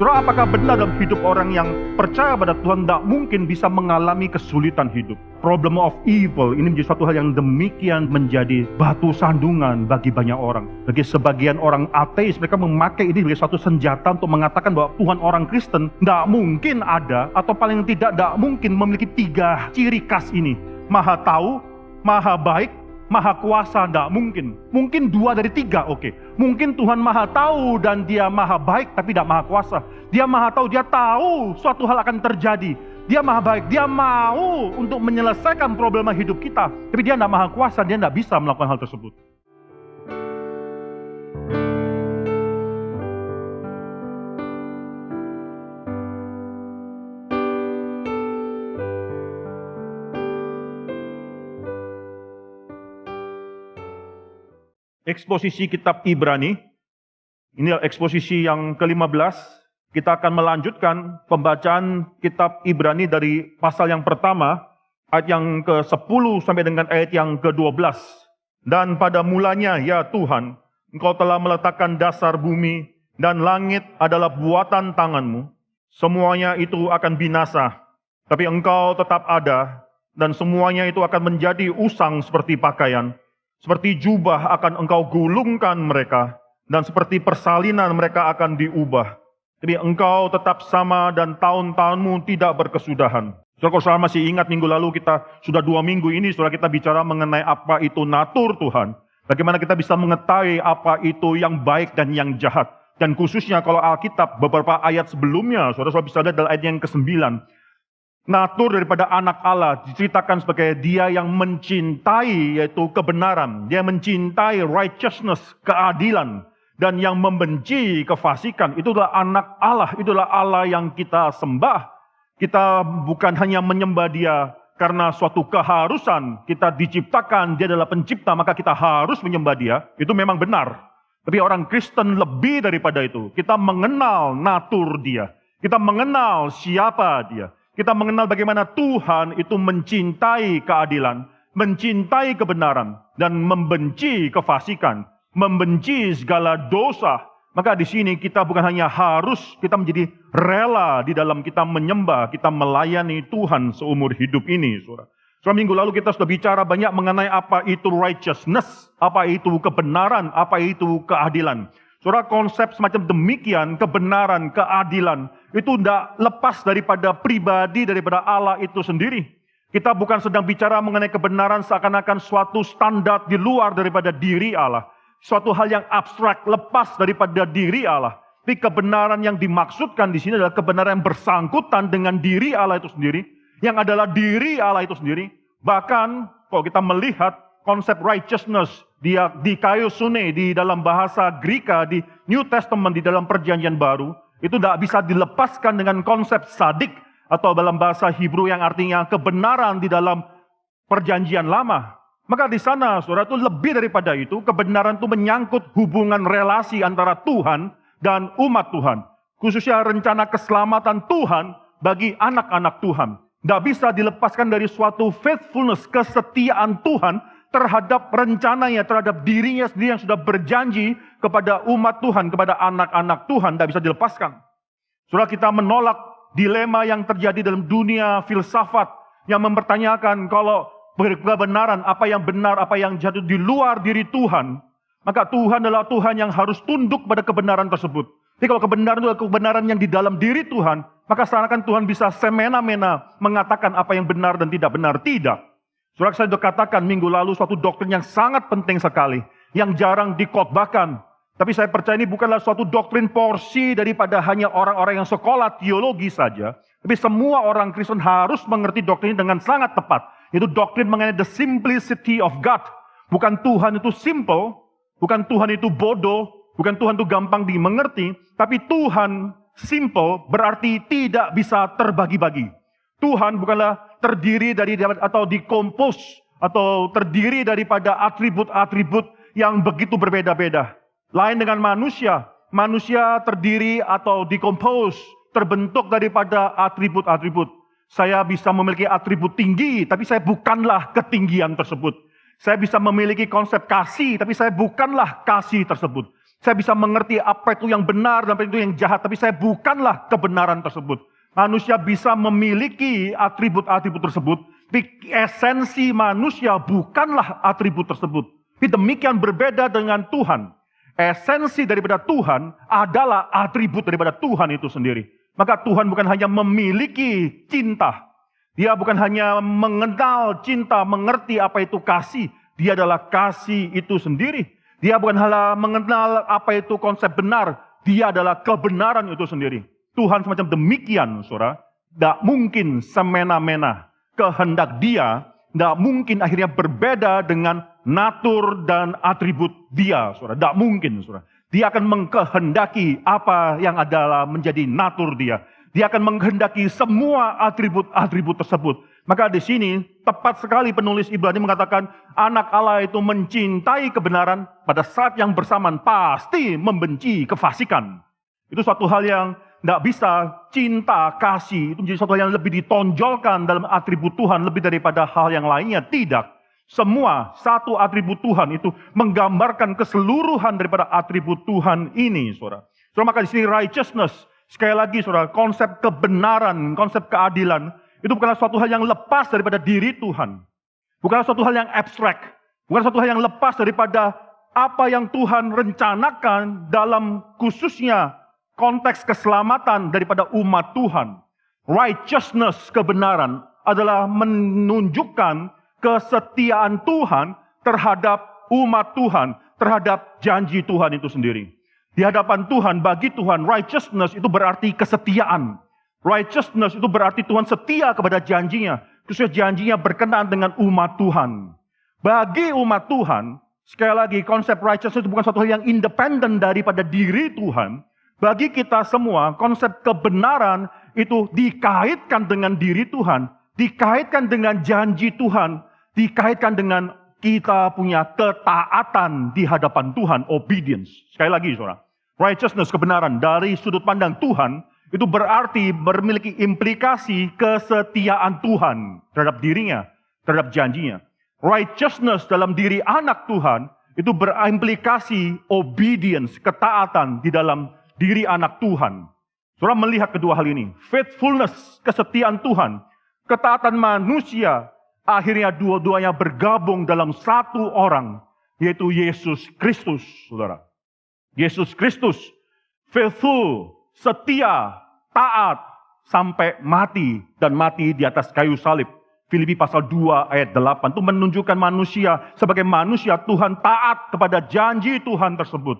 Saudara, apakah benar dalam hidup orang yang percaya pada Tuhan tidak mungkin bisa mengalami kesulitan hidup? Problem of evil ini menjadi suatu hal yang demikian menjadi batu sandungan bagi banyak orang. Bagi sebagian orang ateis, mereka memakai ini sebagai suatu senjata untuk mengatakan bahwa Tuhan orang Kristen tidak mungkin ada, atau paling tidak mungkin memiliki 3 ciri khas ini. Maha tahu, maha baik, maha kuasa. Tidak mungkin. Mungkin 2 dari 3, oke. Mungkin Tuhan maha tahu dan dia maha baik tapi tidak maha kuasa. Dia maha tahu, dia tahu suatu hal akan terjadi. Dia maha baik, dia mau untuk menyelesaikan problema hidup kita. Tapi dia tidak maha kuasa, dia tidak bisa melakukan hal tersebut. Eksposisi kitab Ibrani, ini eksposisi yang ke-15. Kita akan melanjutkan pembacaan kitab Ibrani dari pasal yang pertama, ayat yang ke-10 sampai dengan ayat yang ke-12. Dan pada mulanya, ya Tuhan, Engkau telah meletakkan dasar bumi, dan langit adalah buatan tangan-Mu. Semuanya itu akan binasa, tapi Engkau tetap ada, dan semuanya itu akan menjadi usang seperti pakaian. Seperti jubah akan Engkau gulungkan mereka, dan seperti persalinan mereka akan diubah. Tapi Engkau tetap sama dan tahun-tahun-Mu tidak berkesudahan. Saudara, kalau saudara masih ingat minggu lalu kita sudah 2 minggu ini, saudara, kita bicara mengenai apa itu natur Tuhan. Bagaimana kita bisa mengetahui apa itu yang baik dan yang jahat. Dan khususnya kalau Alkitab beberapa ayat sebelumnya, saudara bisa lihat dalam ayat yang ke-9. Natur daripada anak Allah diceritakan sebagai dia yang mencintai, yaitu kebenaran. Dia mencintai righteousness, keadilan. Dan yang membenci kefasikan, itulah anak Allah, itulah Allah yang kita sembah. Kita bukan hanya menyembah dia karena suatu keharusan, kita diciptakan, dia adalah pencipta, maka kita harus menyembah dia. Itu memang benar. Tapi orang Kristen lebih daripada itu. Kita mengenal natur dia. Kita mengenal siapa dia. Kita mengenal bagaimana Tuhan itu mencintai keadilan, mencintai kebenaran, dan membenci kefasikan. Membenci segala dosa. Maka di sini kita bukan hanya harus, kita menjadi rela di dalam kita menyembah, kita melayani Tuhan seumur hidup ini, saudara. Minggu lalu kita sudah bicara banyak mengenai apa itu righteousness, apa itu kebenaran, apa itu keadilan. Saudara, konsep semacam demikian, kebenaran, keadilan, itu tidak lepas daripada pribadi, daripada Allah itu sendiri. Kita bukan sedang bicara mengenai kebenaran seakan-akan suatu standar di luar daripada diri Allah. Suatu hal yang abstrak, lepas daripada diri Allah. Tapi kebenaran yang dimaksudkan di sini adalah kebenaran yang bersangkutan dengan diri Allah itu sendiri, yang adalah diri Allah itu sendiri. Bahkan kalau kita melihat konsep righteousness di kaiosune di dalam bahasa Greka di New Testament di dalam Perjanjian Baru, itu tidak bisa dilepaskan dengan konsep sadik atau dalam bahasa Hebrew yang artinya kebenaran di dalam Perjanjian Lama. Maka di sana, saudara, itu lebih daripada itu, kebenaran itu menyangkut hubungan relasi antara Tuhan dan umat Tuhan. Khususnya rencana keselamatan Tuhan bagi anak-anak Tuhan. Tidak bisa dilepaskan dari suatu faithfulness, kesetiaan Tuhan terhadap rencananya, terhadap dirinya sendiri yang sudah berjanji kepada umat Tuhan, kepada anak-anak Tuhan. Tidak bisa dilepaskan. Saudara, kita menolak dilema yang terjadi dalam dunia filsafat yang mempertanyakan kalau kebenaran, apa yang benar, apa yang jatuh di luar diri Tuhan, maka Tuhan adalah Tuhan yang harus tunduk pada kebenaran tersebut. Jadi kalau kebenaran itu adalah kebenaran yang di dalam diri Tuhan, maka seakan-akan Tuhan bisa semena-mena mengatakan apa yang benar dan tidak benar. Tidak. Saudara, saya sudah katakan minggu lalu suatu doktrin yang sangat penting sekali, yang jarang dikotbahkan. Tapi saya percaya ini bukanlah suatu doktrin porsi daripada hanya orang-orang yang sekolah teologi saja. Tapi semua orang Kristen harus mengerti doktrin ini dengan sangat tepat. Itu doktrin mengenai the simplicity of God. Bukan Tuhan itu simple, bukan Tuhan itu bodoh, bukan Tuhan itu gampang dimengerti, tapi Tuhan simple berarti tidak bisa terbagi-bagi. Tuhan bukanlah terdiri dari atau dikompos atau terdiri daripada atribut-atribut yang begitu berbeda-beda. Lain dengan manusia. Manusia terdiri atau dikompos, terbentuk daripada atribut-atribut. Saya bisa memiliki atribut tinggi, tapi saya bukanlah ketinggian tersebut. Saya bisa memiliki konsep kasih, tapi saya bukanlah kasih tersebut. Saya bisa mengerti apa itu yang benar dan apa itu yang jahat, tapi saya bukanlah kebenaran tersebut. Manusia bisa memiliki atribut-atribut tersebut, tapi esensi manusia bukanlah atribut tersebut. Tapi demikian berbeda dengan Tuhan. Esensi daripada Tuhan adalah atribut daripada Tuhan itu sendiri. Maka Tuhan bukan hanya memiliki cinta. Dia bukan hanya mengenal cinta, mengerti apa itu kasih. Dia adalah kasih itu sendiri. Dia bukan hanya mengenal apa itu konsep benar. Dia adalah kebenaran itu sendiri. Tuhan semacam demikian, saudara. Tidak mungkin semena-mena. Kehendak dia tidak mungkin akhirnya berbeda dengan natur dan atribut dia, saudara. Tidak mungkin, saudara. Dia akan mengkehendaki apa yang adalah menjadi natur dia. Dia akan menghendaki semua atribut-atribut tersebut. Maka di sini tepat sekali penulis Ibrani mengatakan anak Allah itu mencintai kebenaran, pada saat yang bersamaan pasti membenci kefasikan. Itu suatu hal yang tidak bisa. Cinta, kasih itu menjadi suatu hal yang lebih ditonjolkan dalam atribut Tuhan lebih daripada hal yang lainnya. Tidak. Semua satu atribut Tuhan itu menggambarkan keseluruhan daripada atribut Tuhan ini, saudara. Saudara, maka di sini righteousness, sekali lagi saudara, konsep kebenaran, konsep keadilan, itu bukanlah suatu hal yang lepas daripada diri Tuhan. Bukanlah suatu hal yang abstrak. Bukan suatu hal yang lepas daripada apa yang Tuhan rencanakan dalam khususnya konteks keselamatan daripada umat Tuhan. Righteousness, kebenaran, adalah menunjukkan kesetiaan Tuhan terhadap umat Tuhan, terhadap janji Tuhan itu sendiri. Di hadapan Tuhan, bagi Tuhan, righteousness itu berarti kesetiaan. Righteousness itu berarti Tuhan setia kepada janjinya. Khususnya janjinya berkenaan dengan umat Tuhan. Bagi umat Tuhan, sekali lagi konsep righteousness itu bukan suatu hal yang independen daripada diri Tuhan. Bagi kita semua, konsep kebenaran itu dikaitkan dengan diri Tuhan. Dikaitkan dengan janji Tuhan. Dikaitkan dengan kita punya ketaatan di hadapan Tuhan, obedience. Sekali lagi, saudara, righteousness, kebenaran dari sudut pandang Tuhan itu berarti memiliki implikasi kesetiaan Tuhan terhadap dirinya, terhadap janjinya. Righteousness dalam diri anak Tuhan itu berimplikasi obedience, ketaatan di dalam diri anak Tuhan. Saudara melihat kedua hal ini, faithfulness, kesetiaan Tuhan, ketaatan manusia, akhirnya dua-duanya bergabung dalam satu orang, yaitu Yesus Kristus, saudara. Yesus Kristus, faithful, setia, taat, sampai mati, dan mati di atas kayu salib. Filipi pasal 2 ayat 8, itu menunjukkan manusia, sebagai manusia Tuhan taat kepada janji Tuhan tersebut.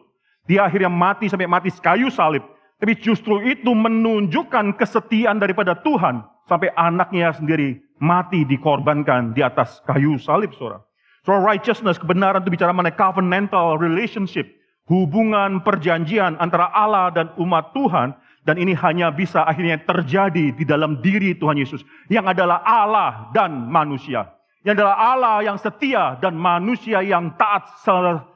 Dia akhirnya mati sampai mati kayu salib. Tapi justru itu menunjukkan kesetiaan daripada Tuhan, sampai anaknya sendiri mati dikorbankan di atas kayu salib, saudara. So righteousness, kebenaran itu bicara mengenai covenantal relationship, hubungan perjanjian antara Allah dan umat Tuhan, dan ini hanya bisa akhirnya terjadi di dalam diri Tuhan Yesus, yang adalah Allah dan manusia. Yang adalah Allah yang setia dan manusia yang taat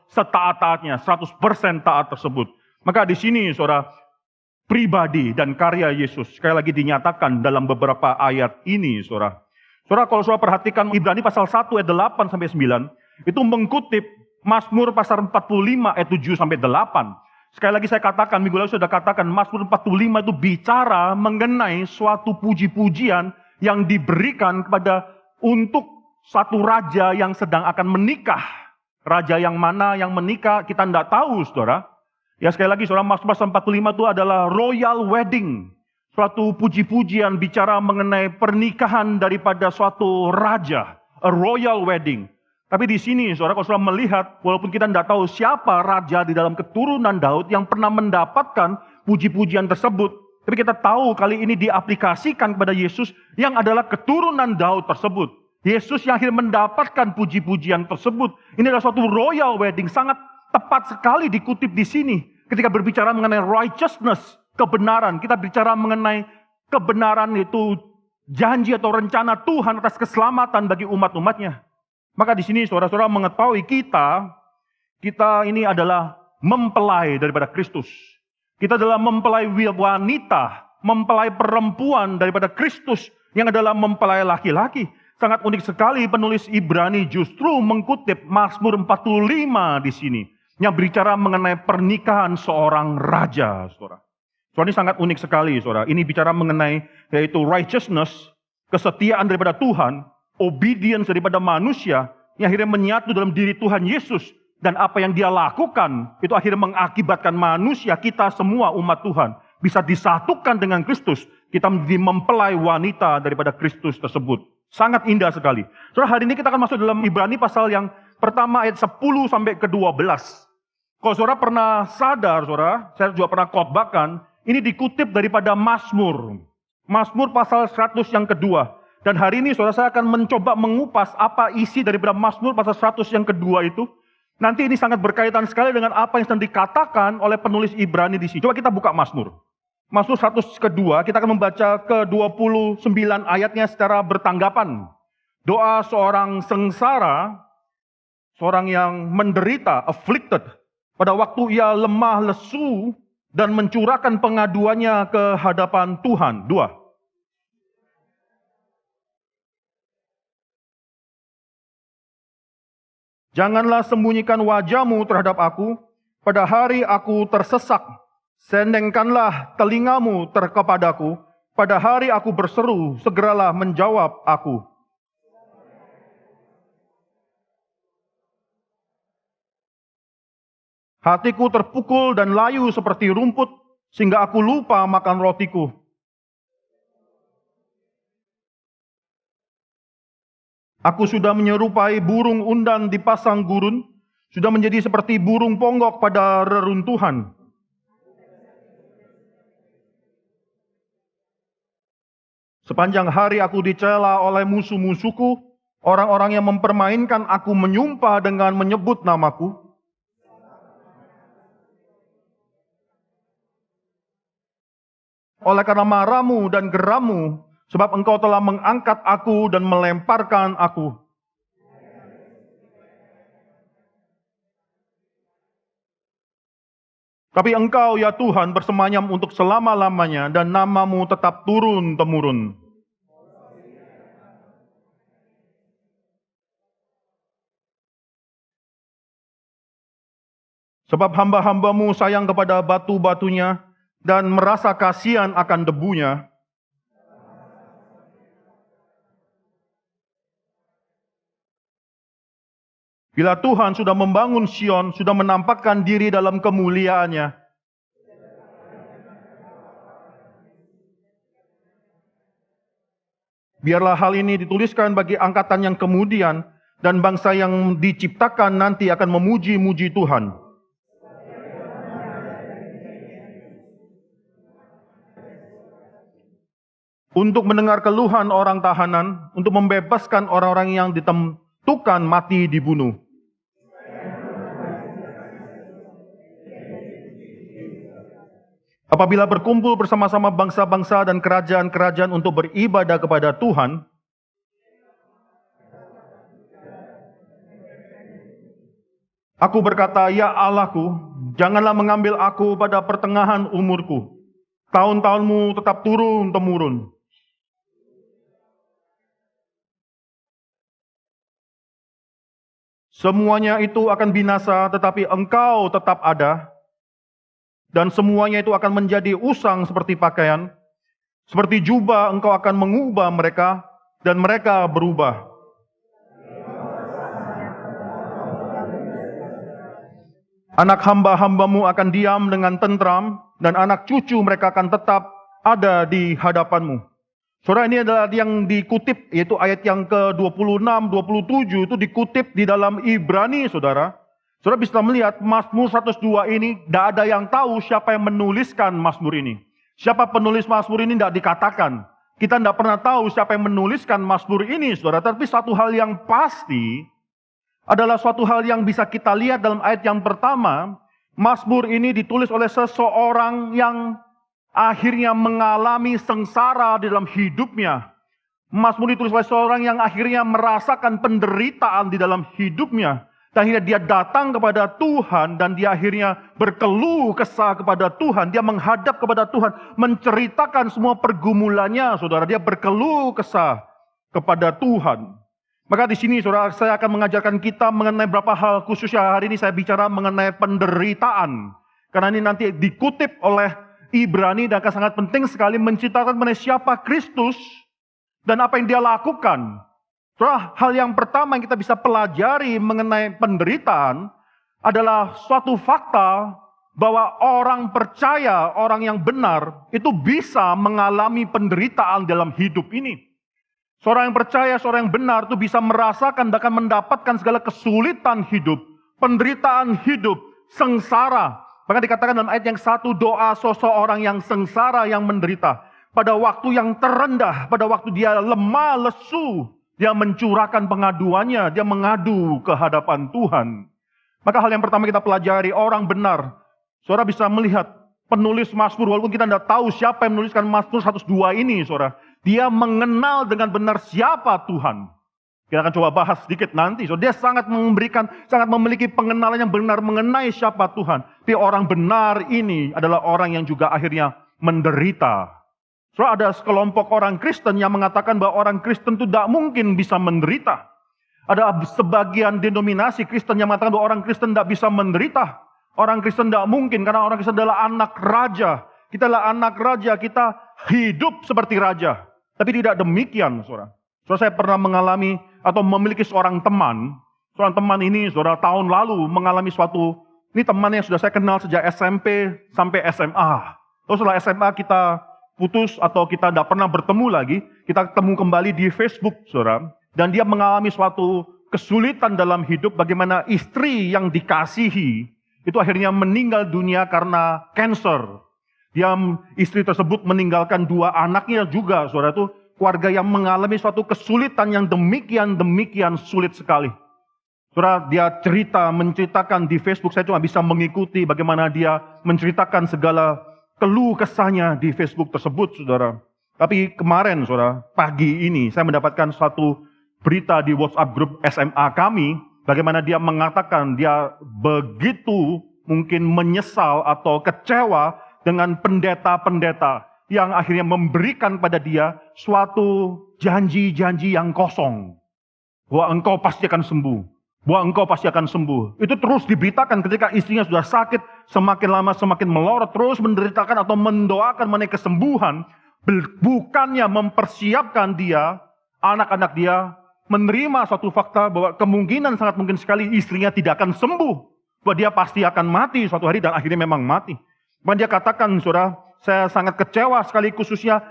setaat-taatnya, 100% taat tersebut. Maka di sini, saudara, pribadi dan karya Yesus sekali lagi dinyatakan dalam beberapa ayat ini, saudara. Saudara, kalau saudara perhatikan Ibrani pasal 1 ayat 8 sampai 9, itu mengutip Mazmur pasal 45 ayat 7 sampai 8. Sekali lagi saya katakan, minggu lalu sudah katakan, Mazmur 45 itu bicara mengenai suatu puji-pujian yang diberikan kepada untuk satu raja yang sedang akan menikah. Raja yang mana yang menikah kita tidak tahu, saudara. Ya sekali lagi, saudara, Mazmur pasal 45 itu adalah royal wedding. Suatu puji-pujian bicara mengenai pernikahan daripada suatu raja. A royal wedding. Tapi di sini, saudara, kalau saudara melihat, walaupun kita tidak tahu siapa raja di dalam keturunan Daud yang pernah mendapatkan puji-pujian tersebut. Tapi kita tahu kali ini diaplikasikan kepada Yesus yang adalah keturunan Daud tersebut. Yesus yang akhirnya mendapatkan puji-pujian tersebut. Ini adalah suatu royal wedding. Sangat tepat sekali dikutip di sini. Ketika berbicara mengenai righteousness, kebenaran. Kita bicara mengenai kebenaran itu janji atau rencana Tuhan atas keselamatan bagi umat-umatnya. Maka di sini saudara-saudara mengetahui kita ini adalah mempelai daripada Kristus. Kita adalah mempelai wanita, mempelai perempuan daripada Kristus yang adalah mempelai laki-laki. Sangat unik sekali penulis Ibrani justru mengutip Mazmur 45 di sini. yang berbicara mengenai pernikahan seorang raja, saudara. Saudara, ini sangat unik sekali, saudara. Ini bicara mengenai yaitu righteousness, kesetiaan daripada Tuhan, obedience daripada manusia, yang akhirnya menyatu dalam diri Tuhan Yesus. Dan apa yang dia lakukan, itu akhirnya mengakibatkan manusia, kita semua umat Tuhan, bisa disatukan dengan Kristus. Kita menjadi mempelai wanita daripada Kristus tersebut. Sangat indah sekali. Saudara, hari ini kita akan masuk dalam Ibrani pasal yang pertama ayat 10 sampai ke 12. Kalau saudara pernah sadar, saudara, saya juga pernah khotbahkan, ini dikutip daripada Mazmur. Mazmur pasal 100 yang kedua. Dan hari ini saudara, saya akan mencoba mengupas apa isi daripada Mazmur pasal 100 yang kedua itu. Nanti ini sangat berkaitan sekali dengan apa yang sedang dikatakan oleh penulis Ibrani di sini. Coba kita buka Mazmur. Mazmur 100 kedua, kita akan membaca ke 29 ayatnya secara bertanggapan. Doa seorang sengsara, seorang yang menderita, afflicted, pada waktu ia lemah lesu dan mencurahkan pengaduannya ke hadapan Tuhan. 2. Janganlah sembunyikan wajahmu terhadap aku, pada hari aku tersesak. Sendengkanlah telingamu kepadaku, pada hari aku berseru, segeralah menjawab aku. Hatiku terpukul dan layu seperti rumput, sehingga aku lupa makan rotiku. Aku sudah menyerupai burung undan di pasang gurun, sudah menjadi seperti burung ponggok pada reruntuhan. Sepanjang hari aku dicela oleh musuh-musuhku, orang-orang yang mempermainkan aku menyumpah dengan menyebut namaku. Oleh karena marahmu dan gerammu, sebab engkau telah mengangkat aku dan melemparkan aku. Tapi engkau ya Tuhan bersemayam untuk selama-lamanya dan namamu tetap turun-temurun. Sebab hamba-hambamu sayang kepada batu-batunya dan merasa kasihan akan debunya. Bila Tuhan sudah membangun Sion, sudah menampakkan diri dalam kemuliaannya, biarlah hal ini dituliskan bagi angkatan yang kemudian, dan bangsa yang diciptakan nanti akan memuji-muji Tuhan. Untuk mendengar keluhan orang tahanan, untuk membebaskan orang-orang yang ditentukan mati dibunuh. Apabila berkumpul bersama-sama bangsa-bangsa dan kerajaan-kerajaan untuk beribadah kepada Tuhan, aku berkata, ya Allahku, janganlah mengambil aku pada pertengahan umurku. Tahun-tahunmu tetap turun-temurun. Semuanya itu akan binasa, tetapi engkau tetap ada. Dan semuanya itu akan menjadi usang seperti pakaian. Seperti jubah engkau akan mengubah mereka, dan mereka berubah. Anak hamba-hambamu akan diam dengan tentram, dan anak cucu mereka akan tetap ada di hadapanmu. Saudara, ini adalah yang dikutip, yaitu ayat yang ke-26, 27, itu dikutip di dalam Ibrani, saudara. Saudara bisa melihat Mazmur 102 ini, tidak ada yang tahu siapa yang menuliskan Mazmur ini. Siapa penulis Mazmur ini tidak dikatakan. Kita tidak pernah tahu siapa yang menuliskan Mazmur ini, saudara. Tapi satu hal yang pasti, adalah suatu hal yang bisa kita lihat dalam ayat yang pertama. Mazmur ini ditulis oleh seseorang yang akhirnya mengalami sengsara di dalam hidupnya. Mazmur ditulis oleh seorang yang akhirnya merasakan penderitaan di dalam hidupnya. Dan akhirnya dia datang kepada Tuhan dan dia akhirnya berkeluh kesah kepada Tuhan. Dia menghadap kepada Tuhan, menceritakan semua pergumulannya, saudara. Dia berkeluh kesah kepada Tuhan. Maka di sini saudara, saya akan mengajarkan kita mengenai beberapa hal, khususnya hari ini saya bicara mengenai penderitaan. Karena ini nanti dikutip oleh Ibrani dan akan sangat penting sekali menceritakan mengenai siapa Kristus dan apa yang dia lakukan. Saudara, hal yang pertama yang kita bisa pelajari mengenai penderitaan adalah suatu fakta bahwa orang percaya, orang yang benar, itu bisa mengalami penderitaan dalam hidup ini. Seorang yang percaya, seorang yang benar itu bisa merasakan dan akan mendapatkan segala kesulitan hidup, penderitaan hidup, sengsara. Bahkan dikatakan dalam ayat yang satu, doa seseorang yang sengsara, yang menderita. Pada waktu yang terendah, pada waktu dia lemah, lesu, dia mencurahkan pengaduannya, dia mengadu ke hadapan Tuhan. Maka hal yang pertama kita pelajari, orang benar. Saudara bisa melihat penulis Mazmur, walaupun kita tidak tahu siapa yang menuliskan Mazmur 102 ini, saudara. Dia mengenal dengan benar siapa Tuhan. Kita akan coba bahas sedikit nanti. So, dia sangat memiliki pengenalan yang benar mengenai siapa Tuhan. Tapi orang benar ini adalah orang yang juga akhirnya menderita. So, ada sekelompok orang Kristen yang mengatakan bahwa orang Kristen itu tidak mungkin bisa menderita. Ada sebagian denominasi Kristen yang mengatakan bahwa orang Kristen tidak bisa menderita. Orang Kristen tidak mungkin karena orang Kristen adalah anak raja. Kita adalah anak raja, kita hidup seperti raja. Tapi tidak demikian, saudara. Saudara, saya pernah mengalami atau memiliki seorang teman. Seorang teman ini, saudara, tahun lalu mengalami ini teman yang sudah saya kenal sejak SMP sampai SMA. Lalu setelah SMA kita putus atau kita tidak pernah bertemu lagi. Kita ketemu kembali di Facebook, saudara. Dan dia mengalami suatu kesulitan dalam hidup, bagaimana istri yang dikasihi itu akhirnya meninggal dunia karena kanker. Istri tersebut meninggalkan 2 anaknya juga, saudara, itu keluarga yang mengalami suatu kesulitan yang demikian sulit sekali. Saudara, dia menceritakan di Facebook, saya cuma bisa mengikuti bagaimana dia menceritakan segala keluh kesahnya di Facebook tersebut, saudara. Tapi kemarin, saudara, pagi ini saya mendapatkan suatu berita di WhatsApp grup SMA kami, bagaimana dia mengatakan dia begitu mungkin menyesal atau kecewa dengan pendeta-pendeta yang akhirnya memberikan pada dia suatu janji-janji yang kosong. Bahwa engkau pasti akan sembuh. Bahwa engkau pasti akan sembuh. Itu terus diberitakan ketika istrinya sudah sakit, semakin lama semakin melorot, terus menderitakan atau mendoakan mengenai kesembuhan, bukannya mempersiapkan dia, anak-anak dia, menerima suatu fakta bahwa kemungkinan sangat mungkin sekali istrinya tidak akan sembuh. Bahwa dia pasti akan mati suatu hari dan akhirnya memang mati. Dan dia katakan, saudara, saya sangat kecewa sekali khususnya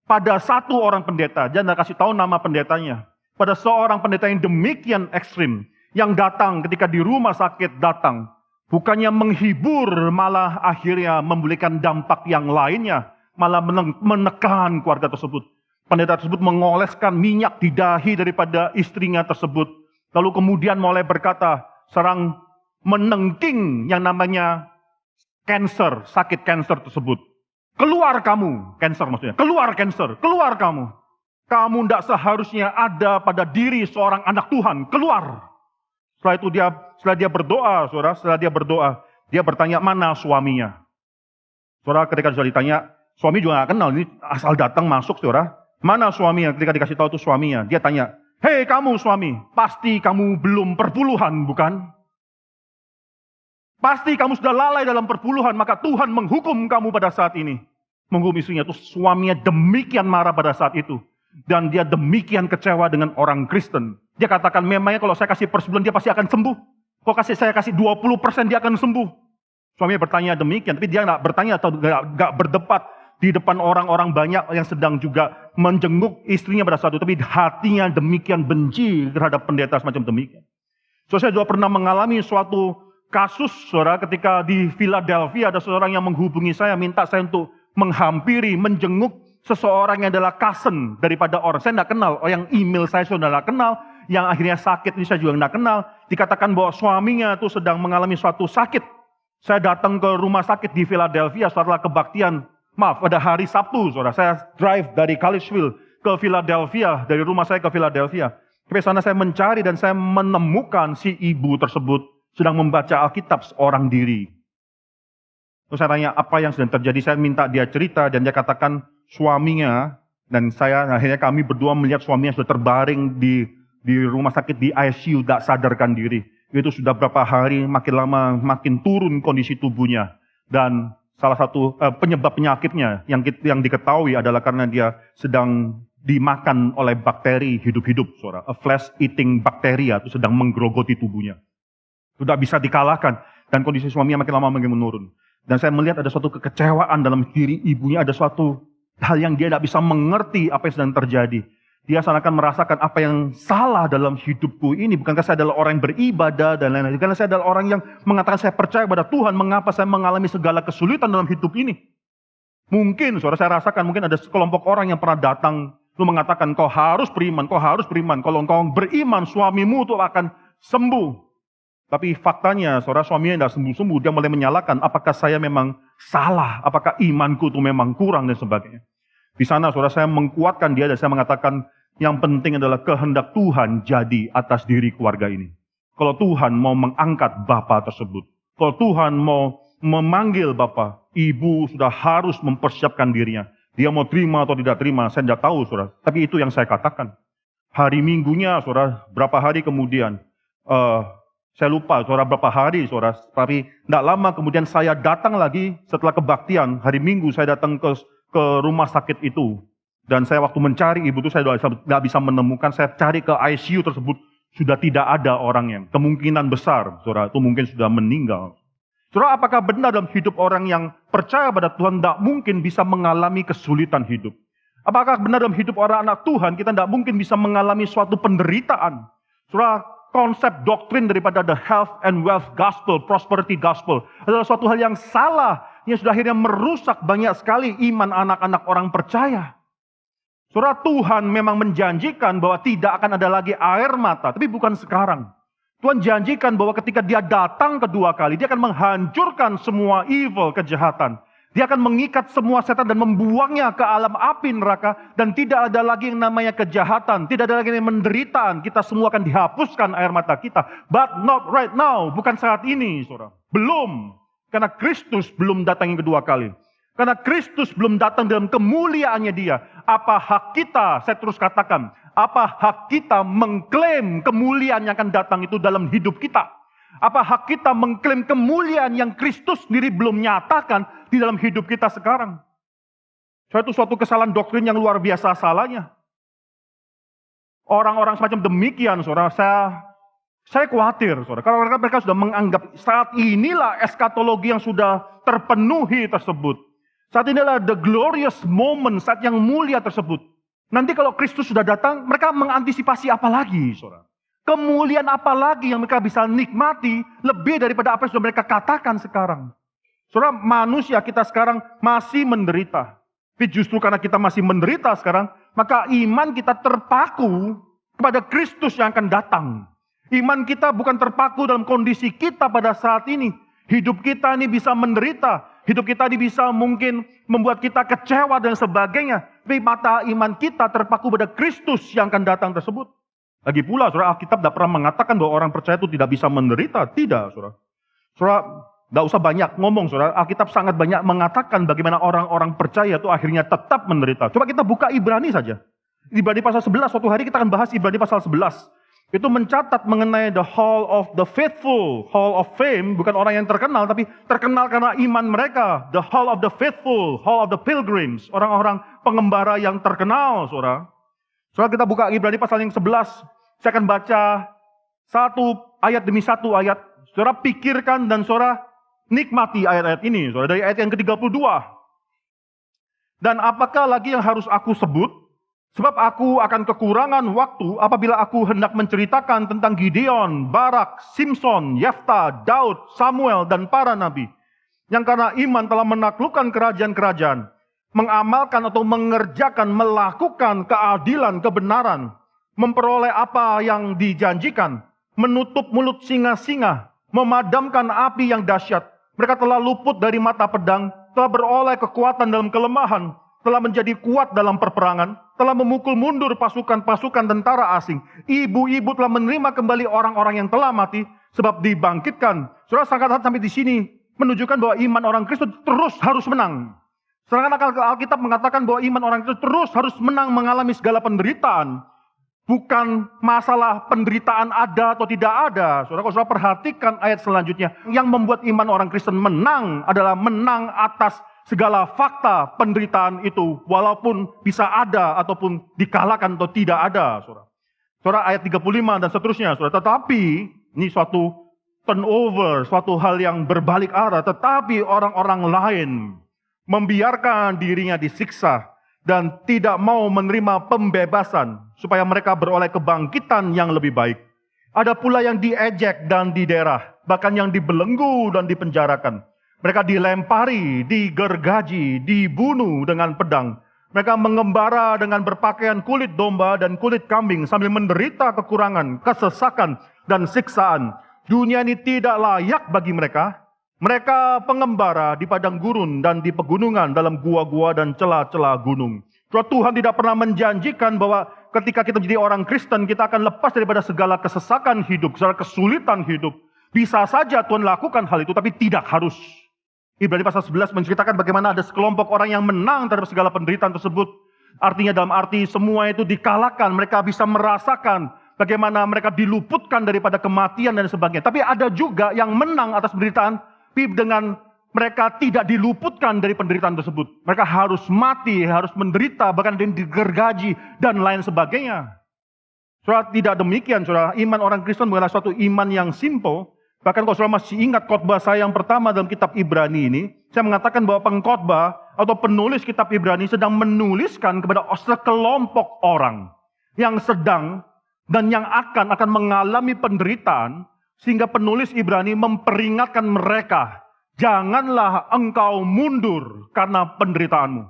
pada satu orang pendeta. Dia tidak kasih tahu nama pendetanya. Pada seorang pendeta yang demikian ekstrim. Yang datang ketika di rumah sakit datang. Bukannya menghibur, malah akhirnya memberikan dampak yang lainnya. Malah menekan keluarga tersebut. Pendeta tersebut mengoleskan minyak di dahi daripada istrinya tersebut. Lalu kemudian mulai berkata, serang menengking yang namanya kanker, sakit kanker tersebut. Keluar kamu, kanker maksudnya. Keluar kanker, keluar kamu. Kamu tidak seharusnya ada pada diri seorang anak Tuhan. Keluar. Setelah itu setelah dia berdoa, saudara, dia bertanya mana suaminya. Saudara, ketika sudah ditanya, suami juga nggak kenal, ini asal datang masuk, saudara. Mana suaminya? Ketika dikasih tahu itu suaminya, dia tanya, hei kamu suami, pasti kamu belum perpuluhan, bukan? Pasti kamu sudah lalai dalam perpuluhan, maka Tuhan menghukum kamu pada saat ini. Menghukum istrinya itu, suaminya demikian marah pada saat itu. Dan dia demikian kecewa dengan orang Kristen. Dia katakan, memangnya kalau saya kasih persebulan dia pasti akan sembuh. Kalau saya kasih 20% dia akan sembuh. Suaminya bertanya demikian, tapi dia nggak bertanya atau nggak berdebat di depan orang-orang banyak yang sedang juga menjenguk istrinya pada saat itu. Tapi hatinya demikian benci terhadap pendeta semacam demikian. So, saya juga pernah mengalami suatu kasus, saudara, ketika di Philadelphia ada seorang yang menghubungi saya, minta saya untuk menghampiri, menjenguk seseorang yang adalah cousin daripada orang. Saya tidak kenal, yang email saya sudah tidak kenal, yang akhirnya sakit ini saya juga tidak kenal. Dikatakan bahwa suaminya itu sedang mengalami suatu sakit. Saya datang ke rumah sakit di Philadelphia setelah kebaktian, pada hari Sabtu, saudara. Saya drive dari Kalispell ke Philadelphia, dari rumah saya ke Philadelphia. Di sana saya mencari dan saya menemukan si ibu tersebut sedang membaca Alkitab seorang diri. Terus saya tanya apa yang sedang terjadi, saya minta dia cerita dan dia katakan suaminya, dan akhirnya kami berdua melihat suaminya sudah terbaring di di rumah sakit di ICU tak sadarkan diri. Itu sudah berapa hari, makin lama makin turun kondisi tubuhnya. Dan salah satu penyebab penyakitnya yang diketahui adalah karena dia sedang dimakan oleh bakteri hidup-hidup, saudara. A flesh eating bacteria itu sedang menggerogoti tubuhnya. Sudah bisa dikalahkan dan kondisi suaminya makin lama makin menurun. Dan saya melihat ada suatu kekecewaan dalam diri ibunya, ada suatu hal yang dia tidak bisa mengerti apa yang sedang terjadi. Dia seakan merasakan apa yang salah dalam hidupku ini. Bukankah saya adalah orang yang beribadah dan lain-lain. Karena saya adalah orang yang mengatakan saya percaya pada Tuhan. Mengapa saya mengalami segala kesulitan dalam hidup ini? Mungkin, saudara, saya rasakan mungkin ada sekelompok orang yang pernah datang. Lu mengatakan kau harus beriman, kau harus beriman. Kalau engkau beriman, suamimu itu akan sembuh. Tapi faktanya, saudara, suaminya tidak sembuh-sembuh. Dia mulai menyalahkan apakah saya memang salah. Apakah imanku itu memang kurang dan sebagainya. Di sana, saudara, saya mengkuatkan dia dan saya mengatakan yang penting adalah kehendak Tuhan jadi atas diri keluarga ini. Kalau Tuhan mau mengangkat bapak tersebut, kalau Tuhan mau memanggil bapak, ibu sudah harus mempersiapkan dirinya. Dia mau terima atau tidak terima, saya tidak tahu, saudara. Tapi itu yang saya katakan. Hari Minggunya, saudara, berapa hari kemudian, saya lupa, saudara, berapa hari, saudara. Tapi tidak lama kemudian saya datang lagi setelah kebaktian. Hari Minggu saya datang ke rumah sakit itu. Dan saya waktu mencari ibu itu saya tidak bisa menemukan. Saya cari ke ICU tersebut. Sudah tidak ada orangnya. Kemungkinan besar, saudara, itu mungkin sudah meninggal. Saudara, apakah benar dalam hidup orang yang percaya pada Tuhan tidak mungkin bisa mengalami kesulitan hidup? Apakah benar dalam hidup orang anak Tuhan kita tidak mungkin bisa mengalami suatu penderitaan? Saudara, konsep doktrin daripada the health and wealth gospel, prosperity gospel adalah suatu hal yang salah. Yang sudah akhirnya merusak banyak sekali iman anak-anak orang percaya. Saudara, Tuhan memang menjanjikan bahwa tidak akan ada lagi air mata. Tapi bukan sekarang. Tuhan janjikan bahwa ketika dia datang kedua kali, dia akan menghancurkan semua evil, kejahatan. Dia akan mengikat semua setan dan membuangnya ke alam api neraka. Dan tidak ada lagi yang namanya kejahatan. Tidak ada lagi yang menderitaan. Kita semua akan dihapuskan air mata kita. But not right now. Bukan saat ini, saudara. Belum. Karena Kristus belum datang yang kedua kali. Karena Kristus belum datang dalam kemuliaannya dia. Apa hak kita, saya terus katakan, apa hak kita mengklaim kemuliaan yang akan datang itu dalam hidup kita? Apa hak kita mengklaim kemuliaan yang Kristus sendiri belum nyatakan di dalam hidup kita sekarang? Itu suatu kesalahan doktrin yang luar biasa salahnya. Orang-orang semacam demikian, saudara, saya khawatir, saudara, karena mereka sudah menganggap saat inilah eskatologi yang sudah terpenuhi tersebut. Saat inilah the glorious moment, saat yang mulia tersebut. Nanti kalau Kristus sudah datang, mereka mengantisipasi apa lagi, saudara? Kemuliaan apa lagi yang mereka bisa nikmati lebih daripada apa yang sudah mereka katakan sekarang? Saudara, manusia kita sekarang masih menderita. Tapi justru karena kita masih menderita sekarang, maka iman kita terpaku kepada Kristus yang akan datang. Iman kita bukan terpaku dalam kondisi kita pada saat ini. Hidup kita ini bisa menderita. Hidup kita ini bisa mungkin membuat kita kecewa dan sebagainya. Tapi mata iman kita terpaku pada Kristus yang akan datang tersebut. Lagi pula, saudara, Alkitab tidak pernah mengatakan bahwa orang percaya itu tidak bisa menderita. Tidak, saudara. Saudara, tidak usah banyak ngomong, saudara. Alkitab sangat banyak mengatakan bagaimana orang-orang percaya itu akhirnya tetap menderita. Coba kita buka Ibrani saja. Ibrani pasal 11, suatu hari kita akan bahas Ibrani pasal 11. Itu mencatat mengenai the hall of the faithful, hall of fame, bukan orang yang terkenal, tapi terkenal karena iman mereka. The hall of the faithful, hall of the pilgrims, orang-orang pengembara yang terkenal, saudara. Saudara, kita buka Ibrani pasal yang 11, saya akan baca satu ayat demi satu ayat. Saudara pikirkan dan saudara nikmati ayat-ayat ini, saudara, dari ayat yang ke-32. Dan apakah lagi yang harus aku sebut? Sebab aku akan kekurangan waktu apabila aku hendak menceritakan tentang Gideon, Barak, Simson, Yefta, Daud, Samuel, dan para nabi. Yang karena iman telah menaklukkan kerajaan-kerajaan, mengamalkan atau mengerjakan, melakukan keadilan, kebenaran, memperoleh apa yang dijanjikan, menutup mulut singa-singa, memadamkan api yang dahsyat. Mereka telah luput dari mata pedang, telah beroleh kekuatan dalam kelemahan, telah menjadi kuat dalam perperangan, telah memukul mundur pasukan-pasukan tentara asing. Ibu-ibu telah menerima kembali orang-orang yang telah mati, sebab dibangkitkan. Saudara, sangat sampai di sini menunjukkan bahwa iman orang Kristus terus harus menang. Sedangkan Alkitab mengatakan bahwa iman orang Kristus terus harus menang mengalami segala penderitaan. Bukan masalah penderitaan ada atau tidak ada. Saudara, kalau saudara perhatikan ayat selanjutnya. Yang membuat iman orang Kristen menang adalah menang atas segala fakta penderitaan itu. Walaupun bisa ada ataupun dikalahkan atau tidak ada. Saudara, saudara ayat 35 dan seterusnya. Saudara, tetapi ini suatu turnover, suatu hal yang berbalik arah. Tetapi orang-orang lain membiarkan dirinya disiksa dan tidak mau menerima pembebasan supaya mereka beroleh kebangkitan yang lebih baik. Ada pula yang diejek dan diderah, bahkan yang dibelenggu dan dipenjarakan. Mereka dilempari, digergaji, dibunuh dengan pedang. Mereka mengembara dengan berpakaian kulit domba dan kulit kambing sambil menderita kekurangan, kesesakan, dan siksaan. Dunia ini tidak layak bagi mereka. Mereka pengembara di padang gurun dan di pegunungan dalam gua-gua dan celah-celah gunung. Tuhan tidak pernah menjanjikan bahwa ketika kita menjadi orang Kristen, kita akan lepas daripada segala kesesakan hidup, segala kesulitan hidup. Bisa saja Tuhan lakukan hal itu, tapi tidak harus. Ibrani pasal 11 menceritakan bagaimana ada sekelompok orang yang menang terhadap segala penderitaan tersebut. Artinya dalam arti semua itu dikalahkan, mereka bisa merasakan bagaimana mereka diluputkan daripada kematian dan sebagainya. Tapi ada juga yang menang atas penderitaan, dengan mereka tidak diluputkan dari penderitaan tersebut. Mereka harus mati, harus menderita, bahkan digergaji, dan lain sebagainya. Saudara, tidak demikian, saudara. Iman orang Kristen bukanlah suatu iman yang simple. Bahkan kalau saudara masih ingat khotbah saya yang pertama dalam kitab Ibrani ini, saya mengatakan bahwa pengkhotbah atau penulis kitab Ibrani sedang menuliskan kepada sekelompok orang yang sedang dan yang akan mengalami penderitaan, sehingga penulis Ibrani memperingatkan mereka, janganlah engkau mundur karena penderitaanmu.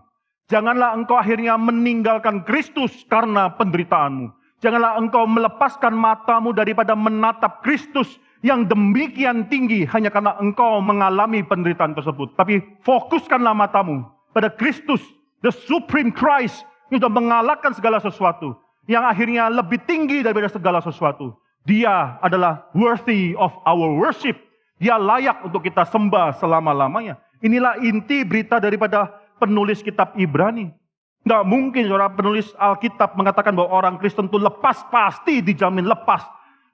Janganlah engkau akhirnya meninggalkan Kristus karena penderitaanmu. Janganlah engkau melepaskan matamu daripada menatap Kristus yang demikian tinggi hanya karena engkau mengalami penderitaan tersebut. Tapi fokuskanlah matamu pada Kristus, the supreme Christ, yang sudah mengalahkan segala sesuatu, yang akhirnya lebih tinggi daripada segala sesuatu. Dia adalah worthy of our worship. Dia layak untuk kita sembah selama-lamanya. Inilah inti berita daripada penulis kitab Ibrani. Nggak mungkin saudara penulis Alkitab mengatakan bahwa orang Kristen itu lepas, pasti dijamin lepas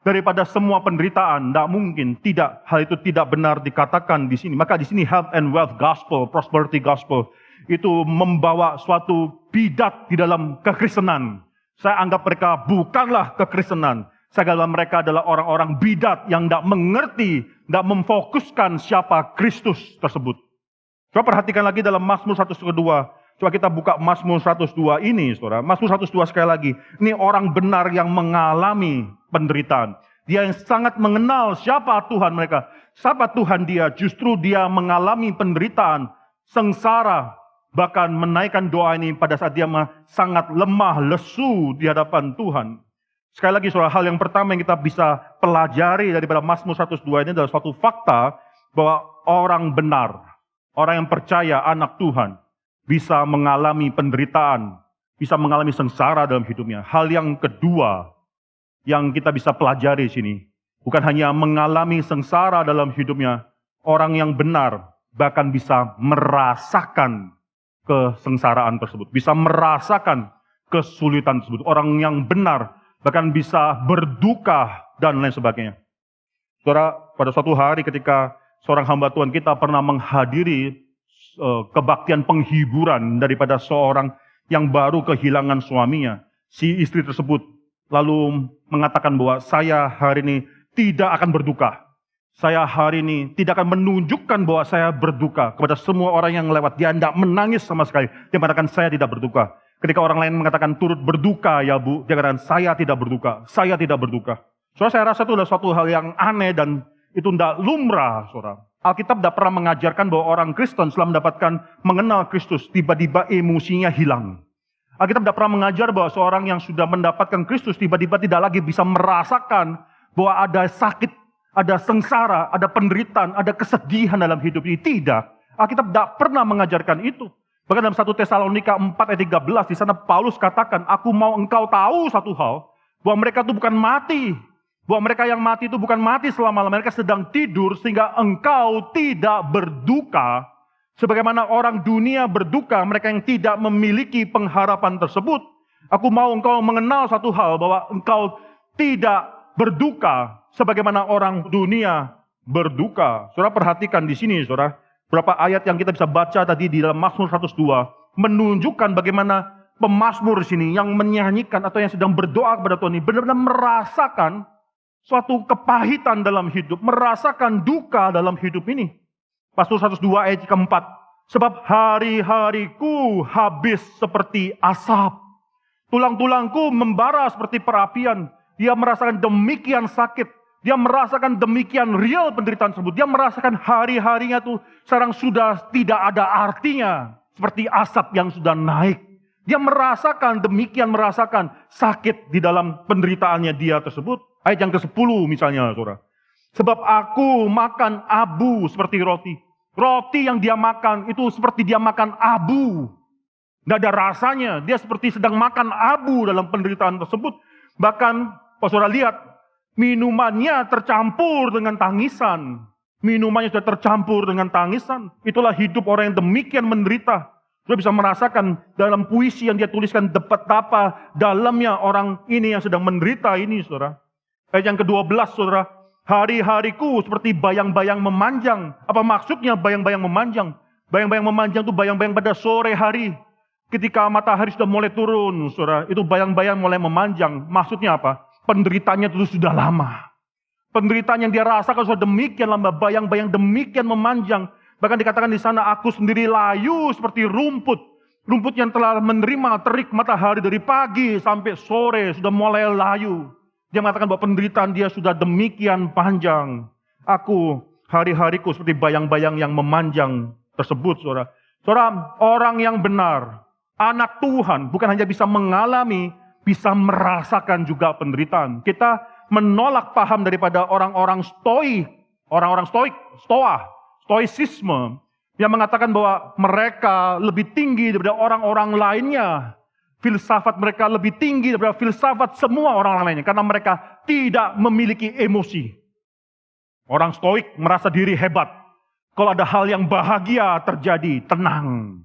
daripada semua penderitaan. Nggak mungkin. Tidak, hal itu tidak benar dikatakan di sini. Maka di sini health and wealth gospel, prosperity gospel, itu membawa suatu bidat di dalam kekristenan. Saya anggap mereka bukanlah kekristenan. Segala mereka adalah orang-orang bidat yang tidak mengerti, tidak memfokuskan siapa Kristus tersebut. Coba perhatikan lagi dalam Mazmur 102. Coba kita buka Mazmur 102 ini, saudara. Mazmur 102 sekali lagi. Ini orang benar yang mengalami penderitaan. Dia yang sangat mengenal siapa Tuhan mereka. Siapa Tuhan dia, justru dia mengalami penderitaan, sengsara. Bahkan menaikkan doa ini pada saat dia sangat lemah, lesu di hadapan Tuhan. Sekali lagi saudara, hal yang pertama yang kita bisa pelajari daripada Mazmur 102 ini adalah suatu fakta bahwa orang benar, orang yang percaya anak Tuhan, bisa mengalami penderitaan, bisa mengalami sengsara dalam hidupnya. Hal yang kedua yang kita bisa pelajari di sini, bukan hanya mengalami sengsara dalam hidupnya, orang yang benar bahkan bisa merasakan kesengsaraan tersebut, bisa merasakan kesulitan tersebut. Orang yang benar bahkan bisa berduka dan lain sebagainya. Saudara, pada suatu hari ketika seorang hamba Tuhan kita pernah menghadiri kebaktian penghiburan daripada seorang yang baru kehilangan suaminya. Si istri tersebut lalu mengatakan bahwa saya hari ini tidak akan berduka. Saya hari ini tidak akan menunjukkan bahwa saya berduka kepada semua orang yang lewat. Dia tidak menangis sama sekali. Dia mengatakan saya tidak berduka. Ketika orang lain mengatakan turut berduka ya bu, dia katakan saya tidak berduka, saya tidak berduka. Saudara, saya rasa itu adalah suatu hal yang aneh dan itu tidak lumrah, saudara. Alkitab tidak pernah mengajarkan bahwa orang Kristen setelah mendapatkan mengenal Kristus, tiba-tiba emosinya hilang. Alkitab tidak pernah mengajar bahwa seorang yang sudah mendapatkan Kristus, tiba-tiba tidak lagi bisa merasakan bahwa ada sakit, ada sengsara, ada penderitaan, ada kesedihan dalam hidup ini. Tidak. Alkitab tidak pernah mengajarkan itu. Bahkan dalam 1 Tesalonika 4 ayat 13, di sana Paulus katakan, aku mau engkau tahu satu hal, bahwa mereka itu bukan mati. Bahwa mereka yang mati itu bukan mati selama-lamanya, mereka sedang tidur sehingga engkau tidak berduka. Sebagaimana orang dunia berduka, mereka yang tidak memiliki pengharapan tersebut. Aku mau engkau mengenal satu hal, bahwa engkau tidak berduka sebagaimana orang dunia berduka. Saudara perhatikan di sini, saudara. Berapa ayat yang kita bisa baca tadi di dalam Mazmur 102 menunjukkan bagaimana pemazmur di sini yang menyanyikan atau yang sedang berdoa kepada Tuhan ini benar-benar merasakan suatu kepahitan dalam hidup, merasakan duka dalam hidup ini. Mazmur 102 ayat keempat. Sebab hari-hariku habis seperti asap. Tulang-tulangku membara seperti perapian. Dia merasakan demikian sakit. Dia merasakan demikian real penderitaan tersebut. Dia merasakan hari-harinya tuh sekarang sudah tidak ada artinya. Seperti asap yang sudah naik. Dia merasakan demikian, merasakan sakit di dalam penderitaannya dia tersebut. Ayat yang ke-10 misalnya, saudara. Sebab aku makan abu seperti roti. Roti yang dia makan itu seperti dia makan abu. Tidak ada rasanya. Dia seperti sedang makan abu dalam penderitaan tersebut. Bahkan, kalau saudara lihat, minumannya tercampur dengan tangisan. Minumannya sudah tercampur dengan tangisan. Itulah hidup orang yang demikian menderita. Saudara bisa merasakan dalam puisi yang dia tuliskan betapa dalamnya orang ini yang sedang menderita ini, saudara. Ayat yang ke-12, saudara. Hari-hariku seperti bayang-bayang memanjang. Apa maksudnya bayang-bayang memanjang? Bayang-bayang memanjang itu bayang-bayang pada sore hari. Ketika matahari sudah mulai turun, saudara. Itu bayang-bayang mulai memanjang. Maksudnya apa? Penderitaannya itu sudah lama. Penderitaan yang dia rasakan sudah demikian lama. Bayang-bayang demikian memanjang. Bahkan dikatakan di sana, aku sendiri layu seperti rumput. Rumput yang telah menerima terik matahari dari pagi sampai sore sudah mulai layu. Dia mengatakan bahwa penderitaan dia sudah demikian panjang. Aku hari-hariku seperti bayang-bayang yang memanjang tersebut, saudara. Saudara, orang yang benar, anak Tuhan, bukan hanya bisa mengalami, bisa merasakan juga penderitaan. Kita menolak paham daripada orang-orang stoik, stoisisme, yang mengatakan bahwa mereka lebih tinggi daripada orang-orang lainnya. Filsafat mereka lebih tinggi daripada filsafat semua orang lainnya. Karena mereka tidak memiliki emosi. Orang stoik merasa diri hebat. Kalau ada hal yang bahagia terjadi, tenang.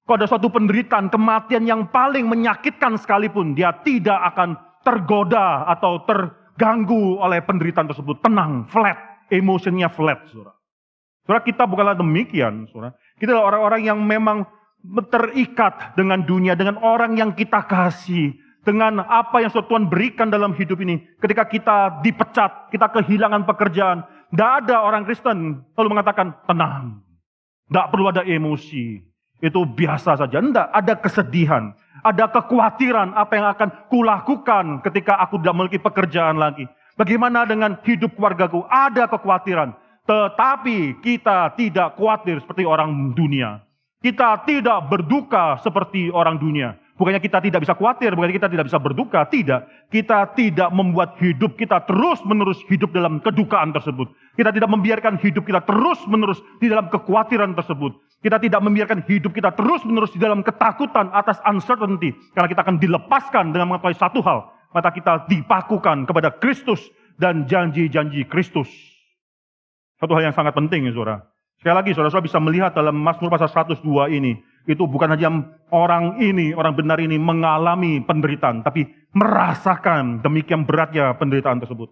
Kalau ada suatu penderitaan, kematian yang paling menyakitkan sekalipun, dia tidak akan tergoda atau terganggu oleh penderitaan tersebut. Tenang, flat, emosinya flat, saudara. Saudara, kita bukanlah demikian, saudara. Kita adalah orang-orang yang memang terikat dengan dunia, dengan orang yang kita kasih, dengan apa yang Tuhan berikan dalam hidup ini. Ketika kita dipecat, kita kehilangan pekerjaan, tidak ada orang Kristen lalu mengatakan tenang, tidak perlu ada emosi, itu biasa saja. Tidak, ada kesedihan, ada kekhawatiran apa yang akan kulakukan ketika aku tidak memiliki pekerjaan lagi. Bagaimana dengan hidup keluargaku? Ada kekhawatiran, tetapi kita tidak khawatir seperti orang dunia. Kita tidak berduka seperti orang dunia. Bukannya kita tidak bisa khawatir, bukannya kita tidak bisa berduka. Tidak. Kita tidak membuat hidup kita terus-menerus hidup dalam kedukaan tersebut. Kita tidak membiarkan hidup kita terus-menerus di dalam kekhawatiran tersebut. Kita tidak membiarkan hidup kita terus-menerus di dalam ketakutan atas uncertainty. Karena kita akan dilepaskan dengan mengetahui satu hal. Maka kita dipakukan kepada Kristus dan janji-janji Kristus. Satu hal yang sangat penting, saudara. Sekali lagi, saudara-saudara bisa melihat dalam Mazmur pasal 102 ini, itu bukan hanya orang benar ini mengalami penderitaan, tapi merasakan demikian beratnya penderitaan tersebut.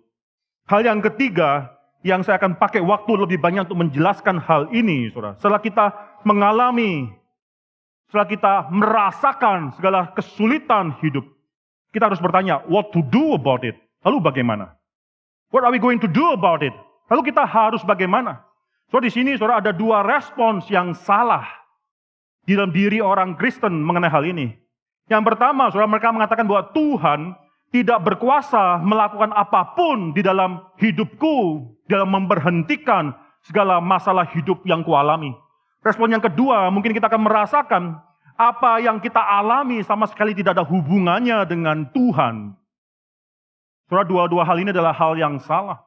Hal yang ketiga, yang saya akan pakai waktu lebih banyak untuk menjelaskan hal ini, saudara. Setelah kita mengalami, setelah kita merasakan segala kesulitan hidup, kita harus bertanya, what to do about it? Lalu bagaimana? What are we going to do about it? Lalu kita harus bagaimana? So di sini saudara ada dua respons yang salah di dalam diri orang Kristen mengenai hal ini. Yang pertama, saudara, mereka mengatakan bahwa Tuhan tidak berkuasa melakukan apapun di dalam hidupku, dalam memberhentikan segala masalah hidup yang kualami. Respon yang kedua, mungkin kita akan merasakan apa yang kita alami sama sekali tidak ada hubungannya dengan Tuhan. Saudara, dua-dua hal ini adalah hal yang salah.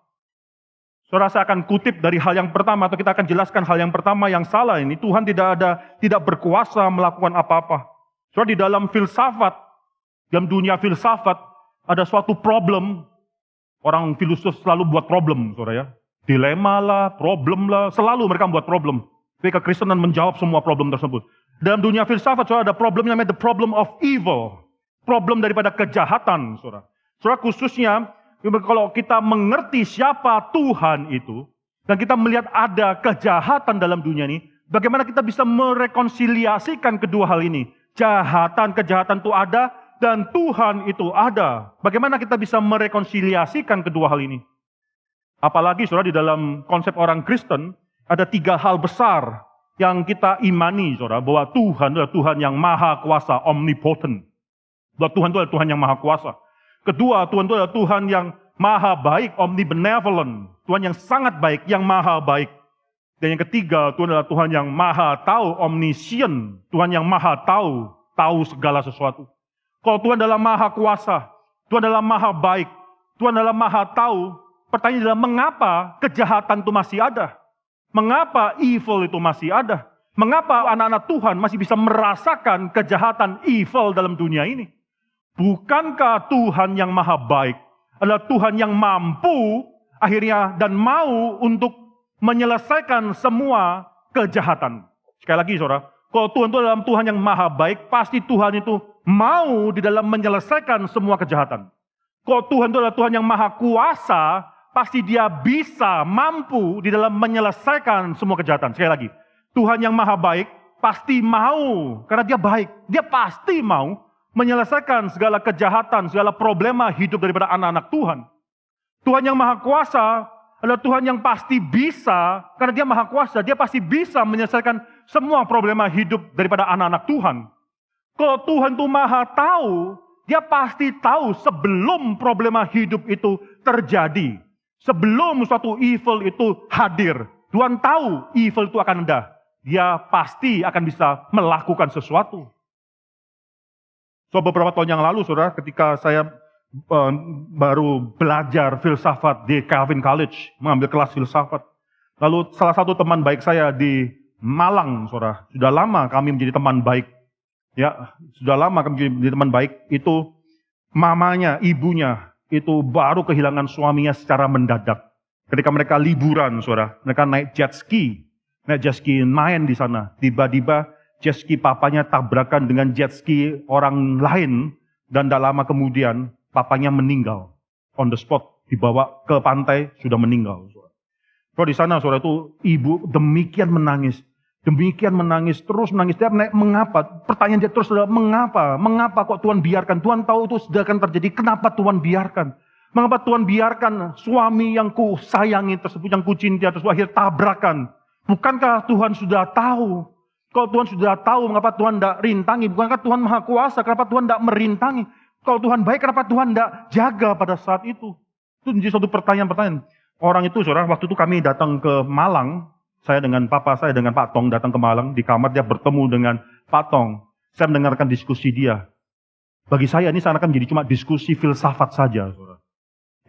Saudara, saya akan kutip dari hal yang pertama, atau kita akan jelaskan hal yang pertama yang salah ini. Tuhan tidak berkuasa melakukan apa-apa. Saudara, di dalam filsafat, dalam dunia filsafat, ada suatu problem. Orang filosof selalu buat problem, saudara ya. Dilema lah, problem lah, selalu mereka membuat problem. Tapi kekristenan menjawab semua problem tersebut. Dalam dunia filsafat, saudara, ada problem yang namanya the problem of evil. problem daripada kejahatan, saudara. Saudara, khususnya kalau kita mengerti siapa Tuhan itu, dan kita melihat ada kejahatan dalam dunia ini, bagaimana kita bisa merekonsiliasikan kedua hal ini? Kejahatan itu ada, dan Tuhan itu ada. Bagaimana kita bisa merekonsiliasikan kedua hal ini? Apalagi saudara, di dalam konsep orang Kristen, ada 3 hal besar yang kita imani, saudara, bahwa Tuhan adalah Tuhan yang maha kuasa, omnipotent. Bahwa Tuhan itu adalah Tuhan yang maha kuasa. Kedua, Tuhan itu adalah Tuhan yang maha baik, omnibenevolent. Tuhan yang sangat baik, yang maha baik. Dan yang ketiga, Tuhan adalah Tuhan yang maha tahu, omniscient. Tuhan yang maha tahu, tahu segala sesuatu. Kalau Tuhan adalah maha kuasa, Tuhan adalah maha baik, Tuhan adalah maha tahu, pertanyaan adalah mengapa kejahatan itu masih ada? Mengapa evil itu masih ada? Mengapa anak-anak Tuhan masih bisa merasakan kejahatan evil dalam dunia ini? Bukankah Tuhan yang maha baik adalah Tuhan yang mampu akhirnya dan mau untuk menyelesaikan semua kejahatan? Sekali lagi saudara, kalau Tuhan itu adalah Tuhan yang maha baik, pasti Tuhan itu mau di dalam menyelesaikan semua kejahatan. Kalau Tuhan itu adalah Tuhan yang maha kuasa, pasti dia bisa, mampu di dalam menyelesaikan semua kejahatan. Sekali lagi, Tuhan yang maha baik pasti mau, karena dia baik. Dia pasti mau menyelesaikan segala kejahatan, segala problema hidup daripada anak-anak Tuhan. Tuhan yang maha kuasa adalah Tuhan yang pasti bisa, karena dia maha kuasa, dia pasti bisa menyelesaikan semua problema hidup daripada anak-anak Tuhan. Kalau Tuhan itu maha tahu, dia pasti tahu sebelum problema hidup itu terjadi. Sebelum suatu evil itu hadir, Tuhan tahu evil itu akan ada. Dia pasti akan bisa melakukan sesuatu. So, beberapa tahun yang lalu, saudara, ketika saya baru belajar filsafat di Calvin College, mengambil kelas filsafat. Lalu salah satu teman baik saya di Malang, saudara, sudah lama kami menjadi teman baik. Ya, sudah lama kami menjadi teman baik. Itu mamanya, ibunya, itu baru kehilangan suaminya secara mendadak. Ketika mereka liburan, saudara, mereka naik jet ski main di sana. Tiba-tiba jet ski papanya tabrakan dengan jet ski orang lain, dan tak lama kemudian papanya meninggal on the spot, dibawa ke pantai, sudah meninggal. Kalau di sana, saudara, itu ibu demikian menangis, terus menangis. Dia mengapa? Pertanyaan dia terus adalah mengapa? Mengapa kok Tuhan biarkan? Tuhan tahu itu sudah akan terjadi. Kenapa Tuhan biarkan? Mengapa Tuhan biarkan suami yang ku sayangi tersebut, yang ku cintai tersebut akhirnya tabrakan? Bukankah Tuhan sudah tahu? Kalau Tuhan sudah tahu, mengapa Tuhan tidak rintangi? Bukankah Tuhan maha kuasa? Kenapa Tuhan tidak merintangi? Kalau Tuhan baik, kenapa Tuhan tidak jaga pada saat itu? Itu menjadi suatu pertanyaan-pertanyaan. Orang itu, saudara, waktu itu kami datang ke Malang, saya dengan papa saya, dengan Pak Tong datang ke Malang, di kamar dia bertemu dengan Pak Tong. Saya mendengarkan diskusi dia. Bagi saya ini seakan-akan menjadi cuma diskusi filsafat saja, saudara.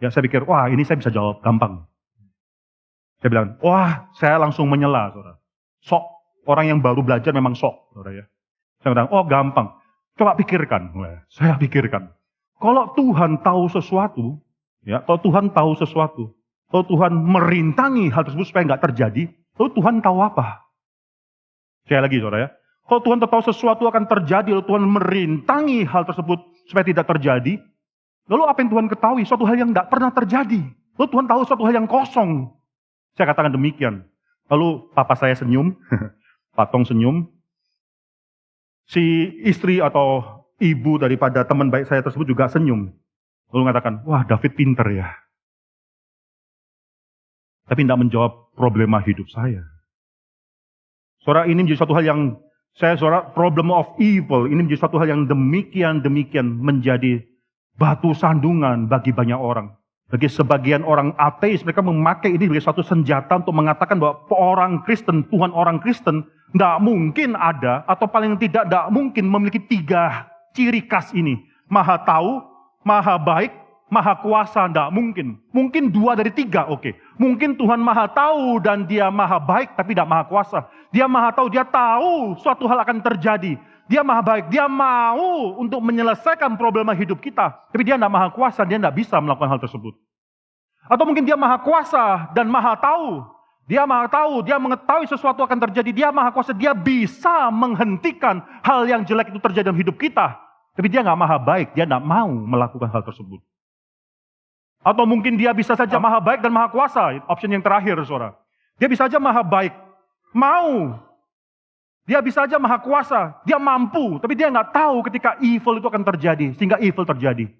Ya, saya pikir, wah ini saya bisa jawab gampang. Saya bilang, wah saya langsung menyela, saudara. Sok, orang yang baru belajar memang sok, saudara ya. Saya bilang, oh gampang. Coba pikirkan. Saya pikirkan. Kalau Tuhan tahu sesuatu, ya, kalau Tuhan tahu sesuatu, kalau Tuhan merintangi hal tersebut supaya nggak terjadi, lalu Tuhan tahu apa? Sekali lagi, saudara ya. Kalau Tuhan tahu sesuatu akan terjadi, lalu Tuhan merintangi hal tersebut supaya tidak terjadi, lalu apa yang Tuhan ketahui? Suatu hal yang nggak pernah terjadi. Lalu Tuhan tahu suatu hal yang kosong. Saya katakan demikian. Lalu papa saya senyum, Pak Tong senyum. Si istri atau ibu daripada teman baik saya tersebut juga senyum. Lalu mengatakan, wah David pinter ya. Tapi tidak menjawab problema hidup saya. Saudara, ini menjadi suatu hal yang, saudara, problem of evil, ini menjadi suatu hal yang demikian menjadi batu sandungan bagi banyak orang. Bagi sebagian orang ateis, mereka memakai ini sebagai suatu senjata untuk mengatakan bahwa orang Kristen, Tuhan orang Kristen, tidak mungkin ada, atau paling tidak mungkin memiliki 3 ciri khas ini. Maha tahu, maha baik, maha kuasa, tidak mungkin. Mungkin 2 dari 3, oke. Mungkin Tuhan maha tahu dan dia maha baik, tapi tidak maha kuasa. Dia maha tahu, dia tahu suatu hal akan terjadi. Dia maha baik, dia mau untuk menyelesaikan problema hidup kita. Tapi dia tidak maha kuasa, dia tidak bisa melakukan hal tersebut. Atau mungkin dia maha kuasa dan maha tahu. Dia maha tahu, dia mengetahui sesuatu akan terjadi. Dia maha kuasa, dia bisa menghentikan hal yang jelek itu terjadi dalam hidup kita. Tapi dia nggak maha baik, dia nggak mau melakukan hal tersebut. Atau mungkin dia bisa saja maha baik dan maha kuasa, option yang terakhir saudara. Dia bisa saja maha baik, mau. Dia bisa saja maha kuasa, dia mampu, tapi dia nggak tahu ketika evil itu akan terjadi, sehingga evil terjadi.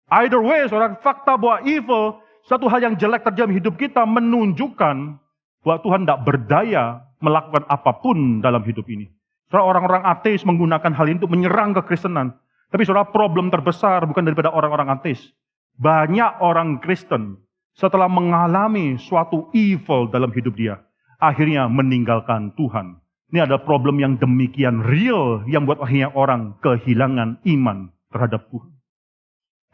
Either way, saudara, fakta bahwa evil, suatu hal yang jelek terjadi dalam hidup kita, menunjukkan bahwa Tuhan tidak berdaya melakukan apapun dalam hidup ini. Saudara, orang-orang ateis menggunakan hal ini untuk menyerang kekristenan. Tapi saudara, problem terbesar bukan daripada orang-orang ateis. Banyak orang Kristen setelah mengalami suatu evil dalam hidup dia, akhirnya meninggalkan Tuhan. Ini adalah problem yang demikian real yang buat akhirnya orang kehilangan iman terhadap Tuhan.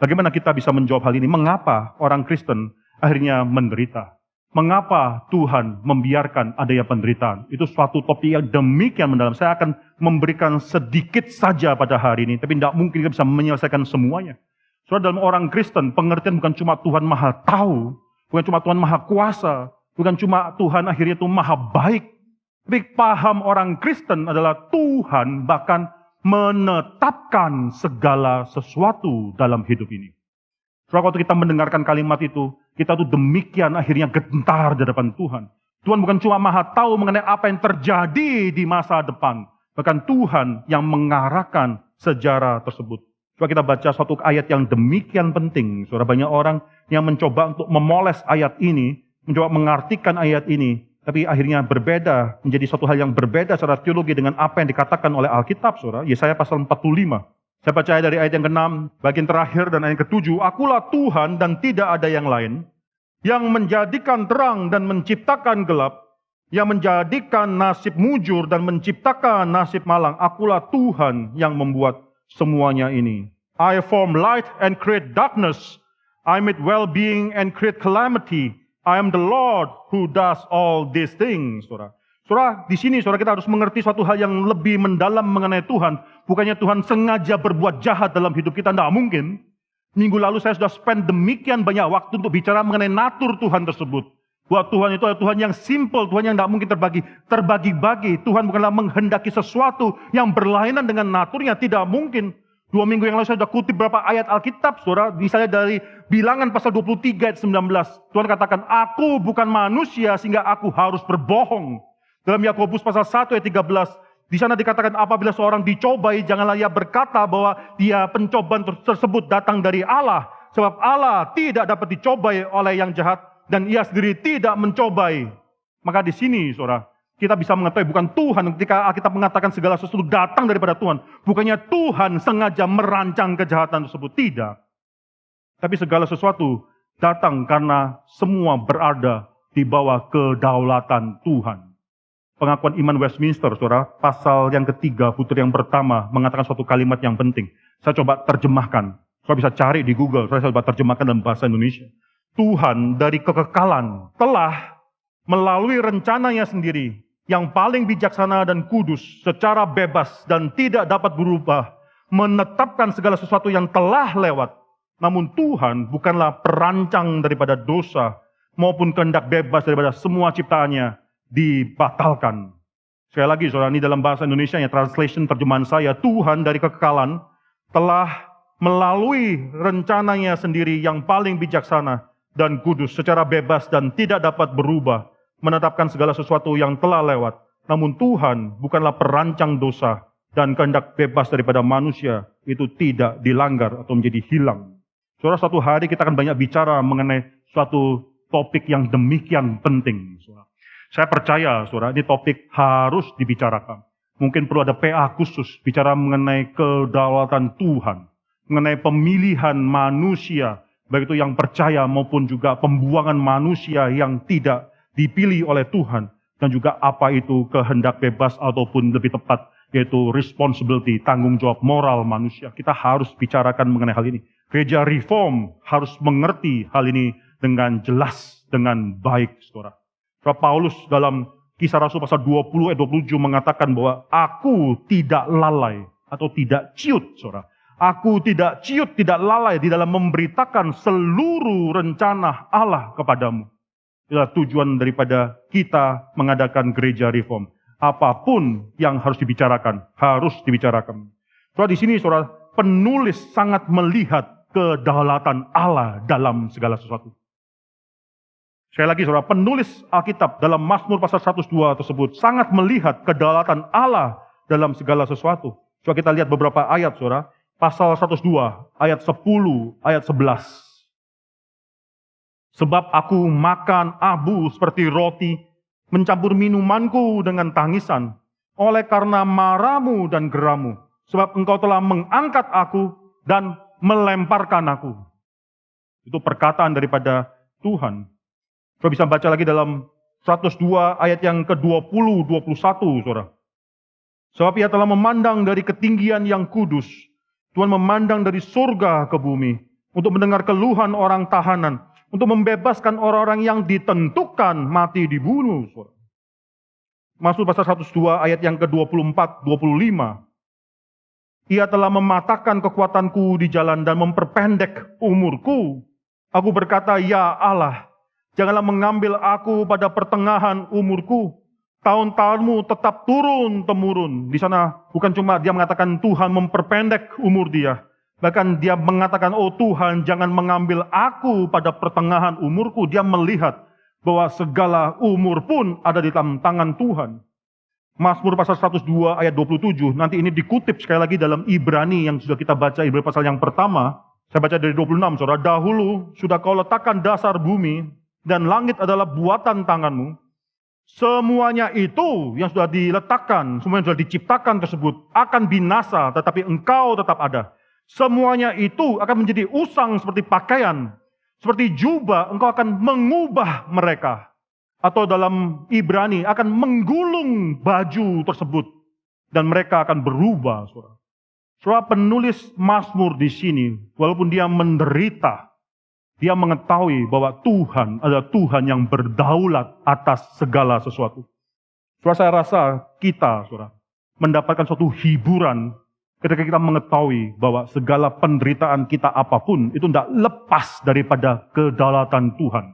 Bagaimana kita bisa menjawab hal ini? Mengapa orang Kristen akhirnya menderita? Mengapa Tuhan membiarkan adanya penderitaan? Itu suatu topik yang demikian mendalam. Saya akan memberikan sedikit saja pada hari ini, tapi tidak mungkin kita bisa menyelesaikan semuanya. Soalnya dalam orang Kristen, pengertian bukan cuma Tuhan maha tahu, bukan cuma Tuhan maha kuasa, bukan cuma Tuhan akhirnya itu maha baik. Tapi paham orang Kristen adalah Tuhan bahkan menetapkan segala sesuatu dalam hidup ini. Soalnya waktu kita mendengarkan kalimat itu, kita tuh demikian akhirnya gentar di depan Tuhan. Tuhan bukan cuma maha tahu mengenai apa yang terjadi di masa depan, bahkan Tuhan yang mengarahkan sejarah tersebut. Coba kita baca suatu ayat yang demikian penting. Saudara, banyak orang yang mencoba untuk memoles ayat ini, mencoba mengartikan ayat ini, tapi akhirnya berbeda, menjadi suatu hal yang berbeda secara teologi dengan apa yang dikatakan oleh Alkitab, saudara. Yesaya pasal 45. Saya baca dari ayat yang ke-6, bagian terakhir dan ayat yang ke-7. Akulah Tuhan dan tidak ada yang lain, yang menjadikan terang dan menciptakan gelap, yang menjadikan nasib mujur dan menciptakan nasib malang. Akulah Tuhan yang membuat semuanya ini. I form light and create darkness. I make well-being and create calamity. I am the Lord who does all these things. Saudara, di sini saudara kita harus mengerti suatu hal yang lebih mendalam mengenai Tuhan. Bukannya Tuhan sengaja berbuat jahat dalam hidup kita, tidak mungkin. Minggu lalu saya sudah spend demikian banyak waktu untuk bicara mengenai natur Tuhan tersebut. Bahwa Tuhan itu adalah Tuhan yang simple, Tuhan yang tidak mungkin terbagi-bagi. Tuhan bukanlah menghendaki sesuatu yang berlainan dengan naturnya, tidak mungkin. 2 minggu yang lalu saya sudah kutip beberapa ayat Alkitab, saudara. Misalnya dari Bilangan pasal 23 ayat 19. Tuhan katakan, aku bukan manusia sehingga aku harus berbohong. Dalam Yakobus pasal 1 ayat 13. Di sana dikatakan apabila seorang dicobai, janganlah ia berkata bahwa dia pencobaan tersebut datang dari Allah. Sebab Allah tidak dapat dicobai oleh yang jahat dan ia sendiri tidak mencobai. Maka di sini, saudara, kita bisa mengetahui bukan Tuhan ketika Alkitab mengatakan segala sesuatu datang daripada Tuhan. Bukannya Tuhan sengaja merancang kejahatan tersebut. Tidak. Tapi segala sesuatu datang karena semua berada di bawah kedaulatan Tuhan. Pengakuan iman Westminster, saudara, pasal yang ketiga, butir yang pertama, mengatakan suatu kalimat yang penting. Saya coba terjemahkan. Saudara bisa cari di Google, saya coba terjemahkan dalam bahasa Indonesia. Tuhan dari kekekalan telah melalui rencananya sendiri, yang paling bijaksana dan kudus, secara bebas dan tidak dapat berubah, menetapkan segala sesuatu yang telah lewat. Namun Tuhan bukanlah perancang daripada dosa, maupun kehendak bebas daripada semua ciptaannya dibatalkan. Sekali lagi, saudara, ini dalam bahasa Indonesia, ya, translation terjemahan saya, Tuhan dari kekekalan telah melalui rencananya sendiri yang paling bijaksana dan kudus, secara bebas dan tidak dapat berubah, menetapkan segala sesuatu yang telah lewat. Namun Tuhan bukanlah perancang dosa dan kehendak bebas daripada manusia itu tidak dilanggar atau menjadi hilang. Saudara, suatu hari kita akan banyak bicara mengenai suatu topik yang demikian penting. Saya percaya, saudara, ini topik harus dibicarakan. Mungkin perlu ada PA khusus bicara mengenai kedaulatan Tuhan, mengenai pemilihan manusia, baik itu yang percaya maupun juga pembuangan manusia yang tidak dipilih oleh Tuhan, dan juga apa itu kehendak bebas ataupun lebih tepat yaitu responsibility, tanggung jawab moral manusia. Kita harus bicarakan mengenai hal ini. Gereja Reform harus mengerti hal ini dengan jelas, dengan baik, saudara. Paulus dalam Kisah Rasul pasal 20 ayat 27 mengatakan bahwa aku tidak lalai atau tidak ciut, saudara. Aku tidak ciut, tidak lalai di dalam memberitakan seluruh rencana Allah kepadamu. Itulah tujuan daripada kita mengadakan gereja Reform. Apapun yang harus dibicarakan, harus dibicarakan. Soalnya di sini, saudara, penulis sangat melihat kedaulatan Allah dalam segala sesuatu. Sekali lagi saudara, penulis Alkitab dalam Mazmur pasal 102 tersebut sangat melihat kedaulatan Allah dalam segala sesuatu. Coba kita lihat beberapa ayat saudara. Pasal 102 ayat 10, ayat 11. Sebab aku makan abu seperti roti, mencampur minumanku dengan tangisan, oleh karena marahmu dan geramu. Sebab engkau telah mengangkat aku dan melemparkan aku. Itu perkataan daripada Tuhan. Saudara bisa baca lagi dalam 102 ayat yang ke-20, 21, saudara. Sebab ia telah memandang dari ketinggian yang kudus. Tuhan memandang dari surga ke bumi untuk mendengar keluhan orang tahanan, untuk membebaskan orang-orang yang ditentukan mati dibunuh. Mazmur pasal 102 ayat yang ke-24, 25. Ia telah mematahkan kekuatanku di jalan dan memperpendek umurku. Aku berkata, ya Allah, janganlah mengambil aku pada pertengahan umurku. Tahun-tahunmu tetap turun-temurun. Di sana bukan cuma dia mengatakan Tuhan memperpendek umur dia. Bahkan dia mengatakan, oh Tuhan jangan mengambil aku pada pertengahan umurku. Dia melihat bahwa segala umur pun ada di dalam tangan Tuhan. Mazmur pasal 102 ayat 27. Nanti ini dikutip sekali lagi dalam Ibrani yang sudah kita baca. Ibrani pasal yang pertama. Saya baca dari 26. Saudara, dahulu sudah kau letakkan dasar bumi dan langit adalah buatan tanganmu. Semuanya itu yang sudah diletakkan, semua yang sudah diciptakan tersebut akan binasa, tetapi engkau tetap ada. Semuanya itu akan menjadi usang seperti pakaian, seperti jubah, engkau akan mengubah mereka. Atau dalam Ibrani akan menggulung baju tersebut dan mereka akan berubah. Saudara, penulis Mazmur di sini, walaupun dia menderita, dia mengetahui bahwa Tuhan adalah Tuhan yang berdaulat atas segala sesuatu. Saudara, saya rasa kita, saudara, mendapatkan suatu hiburan ketika kita mengetahui bahwa segala penderitaan kita apapun itu tidak lepas daripada kedaulatan Tuhan.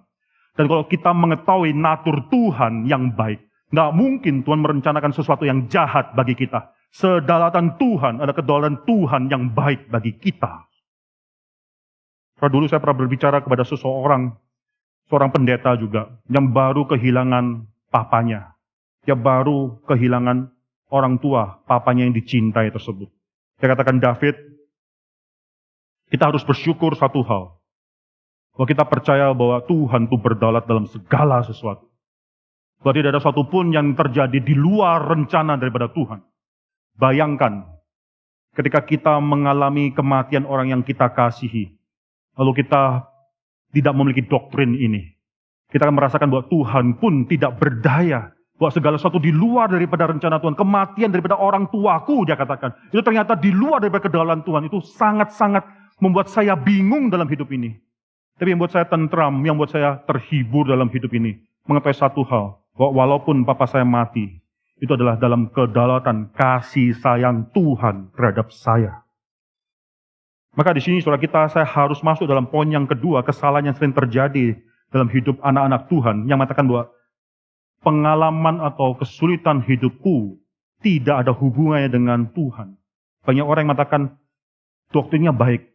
Dan kalau kita mengetahui natur Tuhan yang baik, tidak mungkin Tuhan merencanakan sesuatu yang jahat bagi kita. Kedaulatan Tuhan adalah kedaulatan Tuhan yang baik bagi kita. Dulu saya pernah berbicara kepada seorang pendeta juga, yang baru kehilangan papanya. Dia baru kehilangan orang tua, papanya yang dicintai tersebut. Saya katakan, David, kita harus bersyukur satu hal. Bahwa kita percaya bahwa Tuhan itu berdaulat dalam segala sesuatu. Bahwa tidak ada sesuatu pun yang terjadi di luar rencana daripada Tuhan. Bayangkan, ketika kita mengalami kematian orang yang kita kasihi, lalu kita tidak memiliki doktrin ini. Kita akan merasakan bahwa Tuhan pun tidak berdaya. Bahwa segala sesuatu di luar daripada rencana Tuhan. Kematian daripada orang tuaku, dia katakan. Itu ternyata di luar daripada kedaulatan Tuhan. Itu sangat-sangat membuat saya bingung dalam hidup ini. Tapi yang membuat saya tentram, yang membuat saya terhibur dalam hidup ini. Mengetahui satu hal. Bahwa walaupun papa saya mati, itu adalah dalam kedaulatan kasih sayang Tuhan terhadap saya. Maka di sini saudara kita, saya harus masuk dalam poin yang kedua, kesalahan yang sering terjadi dalam hidup anak-anak Tuhan, yang mengatakan bahwa pengalaman atau kesulitan hidupku tidak ada hubungannya dengan Tuhan. Banyak orang yang mengatakan doktrinnya baik,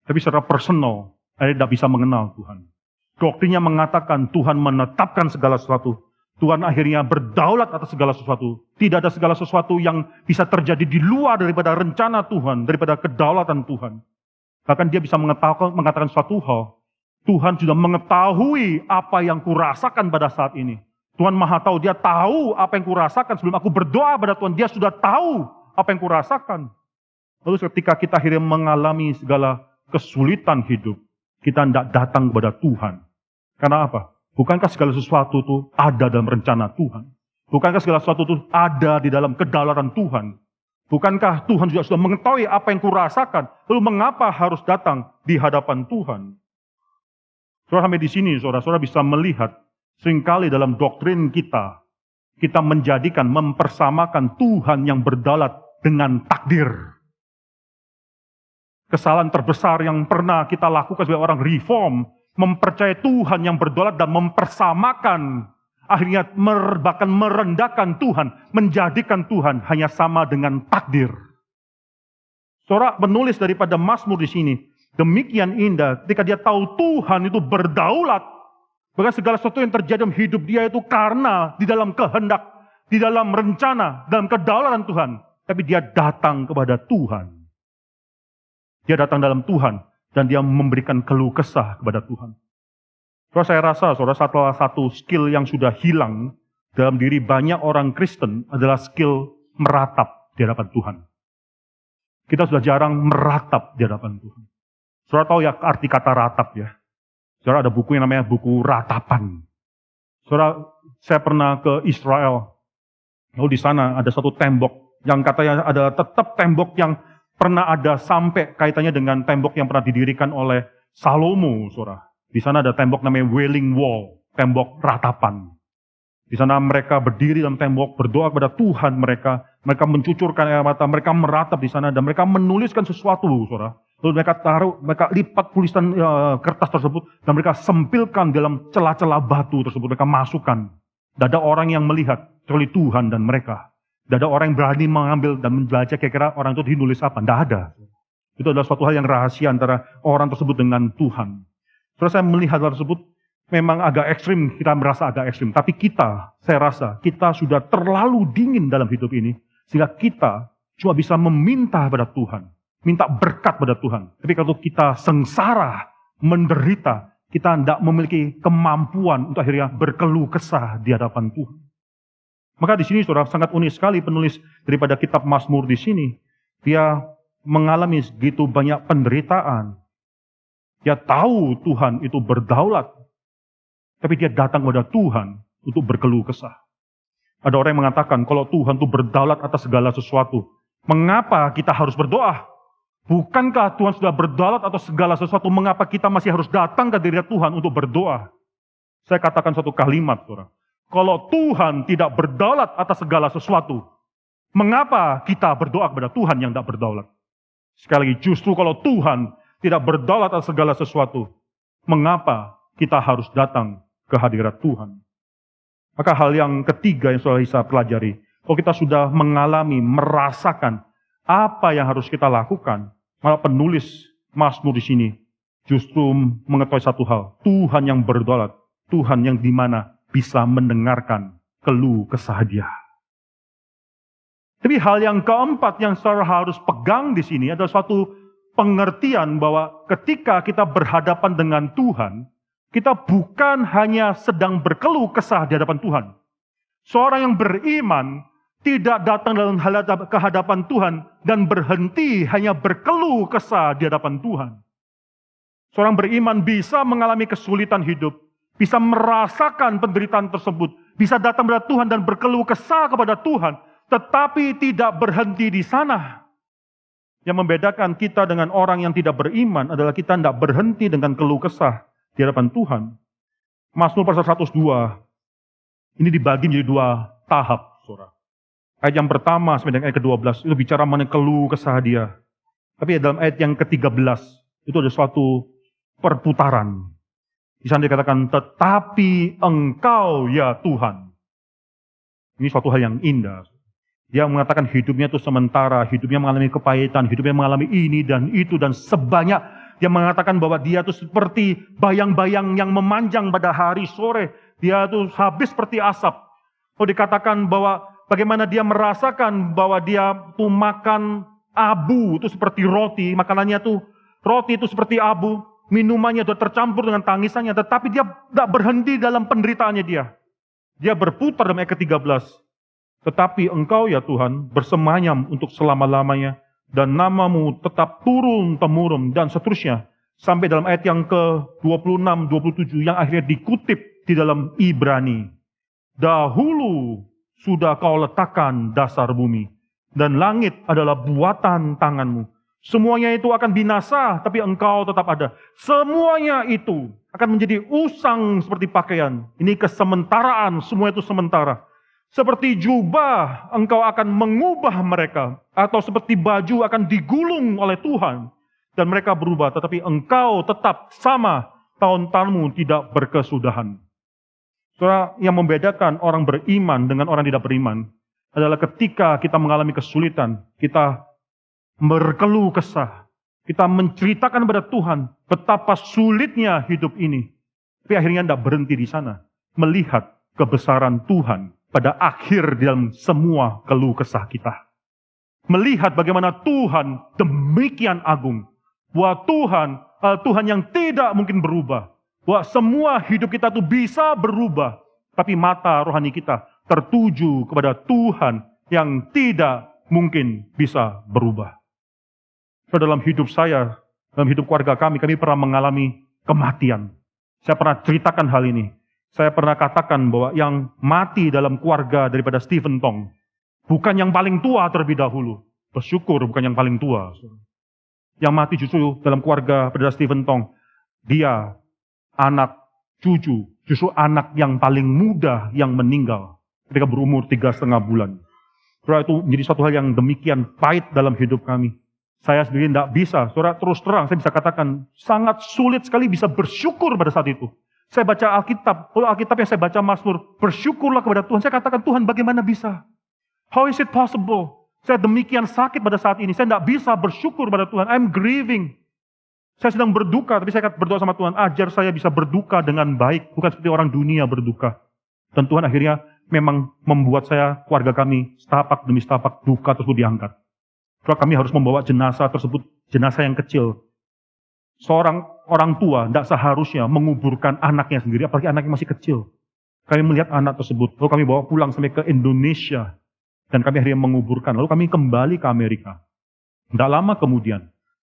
tapi secara personal, saya tidak bisa mengenal Tuhan. Doktrinnya mengatakan Tuhan menetapkan segala sesuatu. Tuhan akhirnya berdaulat atas segala sesuatu. Tidak ada segala sesuatu yang bisa terjadi di luar daripada rencana Tuhan, daripada kedaulatan Tuhan. Bahkan dia bisa mengatakan suatu hal. Tuhan sudah mengetahui apa yang kurasakan pada saat ini. Tuhan Maha tahu, dia tahu apa yang kurasakan sebelum aku berdoa pada Tuhan. Dia sudah tahu apa yang kurasakan. Lalu ketika kita akhirnya mengalami segala kesulitan hidup, kita tidak datang kepada Tuhan. Karena apa? Bukankah segala sesuatu itu ada dalam rencana Tuhan? Bukankah segala sesuatu itu ada di dalam kedaulatan Tuhan? Bukankah Tuhan juga sudah mengetahui apa yang kurasakan? Lalu mengapa harus datang di hadapan Tuhan? Saudara, sampai di sini, saudara bisa melihat seringkali dalam doktrin kita menjadikan, mempersamakan Tuhan yang berdaulat dengan takdir. Kesalahan terbesar yang pernah kita lakukan sebagai orang reform, mempercayai Tuhan yang berdaulat dan mempersamakan, akhirnya bahkan merendahkan Tuhan, menjadikan Tuhan hanya sama dengan takdir. Saudara, penulis daripada Mazmur di sini, demikian indah ketika dia tahu Tuhan itu berdaulat. Bahkan segala sesuatu yang terjadi dalam hidup dia itu karena di dalam kehendak, di dalam rencana, dalam kedaulatan Tuhan. Tapi dia datang kepada Tuhan. Dia datang dalam Tuhan dan dia memberikan keluh kesah kepada Tuhan. Saudara, saya rasa salah satu skill yang sudah hilang dalam diri banyak orang Kristen adalah skill meratap di hadapan Tuhan. Kita sudah jarang meratap di hadapan Tuhan. Saudara tahu ya arti kata ratap ya. Saudara, ada buku yang namanya buku Ratapan. Saudara, saya pernah ke Israel. Lalu di sana ada satu tembok yang katanya adalah tetap tembok yang pernah ada sampai kaitannya dengan tembok yang pernah didirikan oleh Salomo, saudara. Di sana ada tembok namanya Wailing Wall, tembok ratapan. Di sana mereka berdiri dalam tembok, berdoa kepada Tuhan mereka mencucurkan air mata, mereka meratap di sana dan mereka menuliskan sesuatu, saudara. Lalu mereka lipat tulisan kertas tersebut dan mereka sempilkan dalam celah-celah batu tersebut, mereka masukkan. Tidak ada orang yang melihat kecuali Tuhan dan mereka. Tidak ada orang yang berani mengambil dan membaca kira-kira orang itu dinulis apa. Tidak ada. Itu adalah suatu hal yang rahasia antara orang tersebut dengan Tuhan. Terus saya melihat hal tersebut memang agak ekstrim, kita merasa agak ekstrim. Tapi saya rasa kita sudah terlalu dingin dalam hidup ini. Sehingga kita cuma bisa meminta pada Tuhan. Minta berkat pada Tuhan. Tapi kalau kita sengsara, menderita, kita tidak memiliki kemampuan untuk akhirnya berkeluh kesah di hadapan Tuhan. Maka di sini saudara sangat unik sekali penulis daripada kitab Mazmur di sini. Dia mengalami segitu banyak penderitaan. Dia tahu Tuhan itu berdaulat. Tapi dia datang kepada Tuhan untuk berkeluh kesah. Ada orang yang mengatakan kalau Tuhan itu berdaulat atas segala sesuatu. Mengapa kita harus berdoa? Bukankah Tuhan sudah berdaulat atas segala sesuatu? Mengapa kita masih harus datang ke diri Tuhan untuk berdoa? Saya katakan satu kalimat, saudara. Kalau Tuhan tidak berdaulat atas segala sesuatu, mengapa kita berdoa kepada Tuhan yang tidak berdaulat? Sekali lagi, justru kalau Tuhan tidak berdaulat atas segala sesuatu, mengapa kita harus datang ke hadirat Tuhan? Maka hal yang ketiga yang saudara bisa pelajari, kalau kita sudah mengalami, merasakan apa yang harus kita lakukan, malah penulis Mazmur di sini justru mengetahui satu hal, Tuhan yang berdaulat, Tuhan yang dimana bisa mendengarkan keluh kesah dia. Tapi hal yang keempat yang saudara harus pegang di sini adalah suatu pengertian bahwa ketika kita berhadapan dengan Tuhan, kita bukan hanya sedang berkeluh kesah di hadapan Tuhan. Seorang yang beriman tidak datang dalam kehadapan Tuhan dan berhenti hanya berkeluh kesah di hadapan Tuhan. Seorang beriman bisa mengalami kesulitan hidup, bisa merasakan penderitaan tersebut, bisa datang kepada Tuhan dan berkeluh kesah kepada Tuhan, tetapi tidak berhenti di sana. Yang membedakan kita dengan orang yang tidak beriman adalah kita tidak berhenti dengan keluh kesah di hadapan Tuhan. Mazmur pasal 102, ini dibagi menjadi dua tahap, saudara. Ayat yang pertama sampai dengan ayat ke-12 itu bicara mengenai keluh kesah dia. Tapi dalam ayat yang ke-13 itu ada suatu perputaran. Di sana dikatakan, tetapi Engkau ya Tuhan. Ini suatu hal yang indah. Dia mengatakan hidupnya itu sementara, hidupnya mengalami kepahitan, hidupnya mengalami ini dan itu dan sebanyak. Dia mengatakan bahwa dia itu seperti bayang-bayang yang memanjang pada hari sore. Dia itu habis seperti asap. Oh, dikatakan bahwa bagaimana dia merasakan bahwa dia tuh makan abu itu seperti roti, makanannya tuh roti itu seperti abu. Minumannya sudah tercampur dengan tangisannya, tetapi dia tidak berhenti dalam penderitaannya dia. Dia berputar dalam ayat ke-13. Tetapi Engkau ya Tuhan bersemayam untuk selama-lamanya, dan namamu tetap turun-temurun, dan seterusnya. Sampai dalam ayat yang ke-26, 27, yang akhirnya dikutip di dalam Ibrani. Dahulu sudah kau letakkan dasar bumi, dan langit adalah buatan tanganmu. Semuanya itu akan binasa, tapi Engkau tetap ada. Semuanya itu akan menjadi usang seperti pakaian. Ini kesementaraan, semua itu sementara. Seperti jubah, Engkau akan mengubah mereka. Atau seperti baju akan digulung oleh Tuhan. Dan mereka berubah, tetapi Engkau tetap sama. Tahun-tahunmu tidak berkesudahan. Saudara, yang membedakan orang beriman dengan orang tidak beriman adalah ketika kita mengalami kesulitan, kita berkeluh kesah. Kita menceritakan kepada Tuhan betapa sulitnya hidup ini. Tapi akhirnya tidak berhenti di sana. Melihat kebesaran Tuhan pada akhir dalam semua keluh kesah kita. Melihat bagaimana Tuhan demikian agung. Bahwa Tuhan yang tidak mungkin berubah. Bahwa semua hidup kita itu bisa berubah. Tapi mata rohani kita tertuju kepada Tuhan yang tidak mungkin bisa berubah. So, dalam hidup saya, dalam hidup keluarga kami pernah mengalami kematian. Saya pernah ceritakan hal ini. Saya pernah katakan bahwa yang mati dalam keluarga daripada Stephen Tong, bukan yang paling tua terlebih dahulu. Bersyukur bukan yang paling tua. Yang mati justru dalam keluarga daripada Stephen Tong, dia anak cucu, justru anak yang paling muda yang meninggal ketika berumur 3,5 bulan. Saudara, itu menjadi satu hal yang demikian pahit dalam hidup kami. Saya sendiri tidak bisa, saudara, terus terang saya bisa katakan sangat sulit sekali bisa bersyukur pada saat itu. Saya baca Alkitab, kalau Alkitab yang saya baca Mazmur, bersyukurlah kepada Tuhan. Saya katakan, Tuhan bagaimana bisa? How is it possible? Saya demikian sakit pada saat ini, saya tidak bisa bersyukur pada Tuhan. I'm grieving. Saya sedang berduka, tapi saya berdoa sama Tuhan, ajar saya bisa berduka dengan baik, bukan seperti orang dunia berduka. Dan Tuhan akhirnya memang membuat saya, keluarga kami, setapak demi setapak duka tersebut diangkat. Soalnya kami harus membawa jenazah tersebut, jenazah yang kecil. Seorang orang tua tidak seharusnya menguburkan anaknya sendiri, apalagi anaknya masih kecil. Kami melihat anak tersebut, lalu kami bawa pulang sampai ke Indonesia. Dan kami akhirnya menguburkan, lalu kami kembali ke Amerika. Tidak lama kemudian,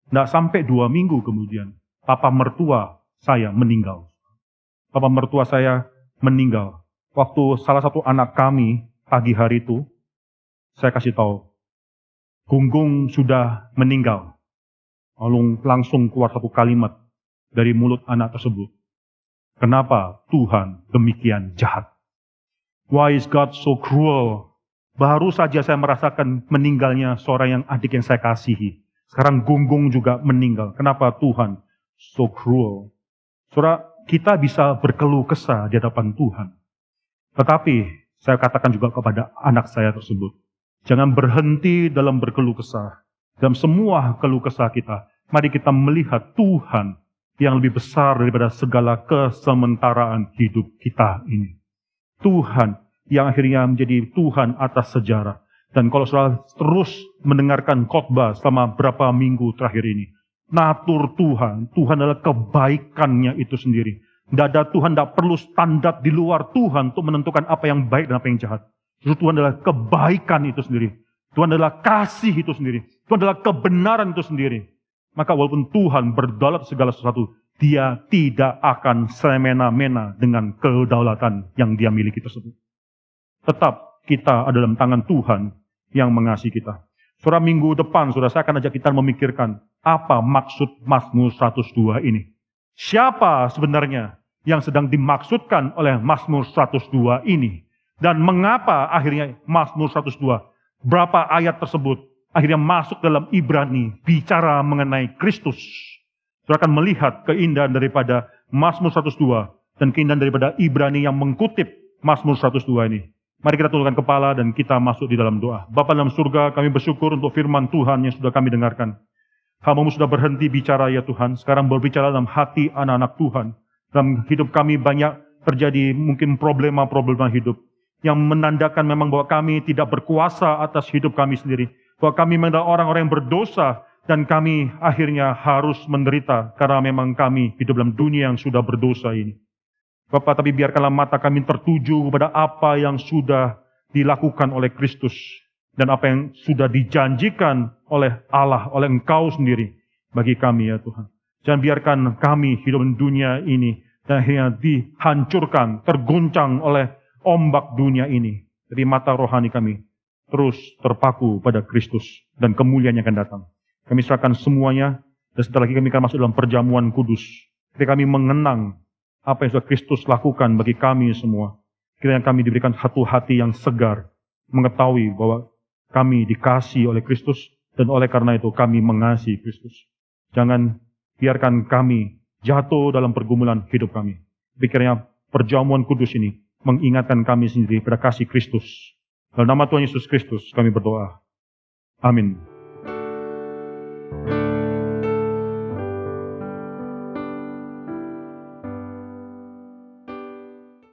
tidak sampai 2 minggu kemudian, papa mertua saya meninggal. Papa mertua saya meninggal. Waktu salah satu anak kami pagi hari itu, saya kasih tahu, Gunggung sudah meninggal. Lalu langsung keluar satu kalimat dari mulut anak tersebut. Kenapa Tuhan demikian jahat? Why is God so cruel? Baru saja saya merasakan meninggalnya seorang adik yang saya kasihi. Sekarang Gunggung juga meninggal. Kenapa Tuhan so cruel? Saudara, kita bisa berkeluh kesah di hadapan Tuhan. Tetapi saya katakan juga kepada anak saya tersebut, jangan berhenti dalam berkeluh kesah. Dalam semua keluh kesah kita, mari kita melihat Tuhan yang lebih besar daripada segala kesementaraan hidup kita ini. Tuhan yang akhirnya menjadi Tuhan atas sejarah. Dan kalau saudara terus mendengarkan khotbah selama berapa minggu terakhir ini, natur Tuhan adalah kebaikannya itu sendiri. Tidak ada Tuhan, tidak perlu standar di luar Tuhan untuk menentukan apa yang baik dan apa yang jahat. Justru Tuhan adalah kebaikan itu sendiri. Tuhan adalah kasih itu sendiri. Tuhan adalah kebenaran itu sendiri. Maka walaupun Tuhan berdaulat segala sesuatu, Dia tidak akan semena-mena dengan kedaulatan yang Dia miliki tersebut. Tetap kita ada dalam tangan Tuhan yang mengasihi kita. Saudara, minggu depan, saudara, saya akan ajak kita memikirkan apa maksud Mazmur 102 ini. Siapa sebenarnya yang sedang dimaksudkan oleh Mazmur 102 ini? Dan mengapa akhirnya Mazmur 102, berapa ayat tersebut akhirnya masuk dalam Ibrani, bicara mengenai Kristus. Saudara akan melihat keindahan daripada Mazmur 102 dan keindahan daripada Ibrani yang mengkutip Mazmur 102 ini. Mari kita tundukkan kepala dan kita masuk di dalam doa. Bapa dalam surga, kami bersyukur untuk firman Tuhan yang sudah kami dengarkan. Hamba-Mu sudah berhenti bicara ya Tuhan, sekarang berbicara dalam hati anak-anak Tuhan. Dalam hidup kami banyak terjadi mungkin problema-problema hidup yang menandakan memang bahwa kami tidak berkuasa atas hidup kami sendiri. Bahwa kami memang adalah orang-orang yang berdosa dan kami akhirnya harus menderita karena memang kami hidup dalam dunia yang sudah berdosa ini. Bapak, tapi biarkanlah mata kami tertuju kepada apa yang sudah dilakukan oleh Kristus dan apa yang sudah dijanjikan oleh Allah, oleh Engkau sendiri bagi kami ya Tuhan. Jangan biarkan kami hidup di dunia ini dan akhirnya dihancurkan, terguncang oleh ombak dunia ini. Jadi mata rohani kami terus terpaku pada Kristus dan kemuliaan yang akan datang. Kami serahkan semuanya dan setelah lagi kami akan masuk dalam perjamuan kudus. Ketika kami mengenang apa yang sudah Kristus lakukan bagi kami semua. Kiranya kami diberikan satu hati yang segar, mengetahui bahwa kami dikasihi oleh Kristus dan oleh karena itu kami mengasihi Kristus. Jangan biarkan kami jatuh dalam pergumulan hidup kami. Kiranya perjamuan kudus ini mengingatkan kami sendiri pada kasih Kristus. Dalam nama Tuhan Yesus Kristus kami berdoa. Amin. Tuhan.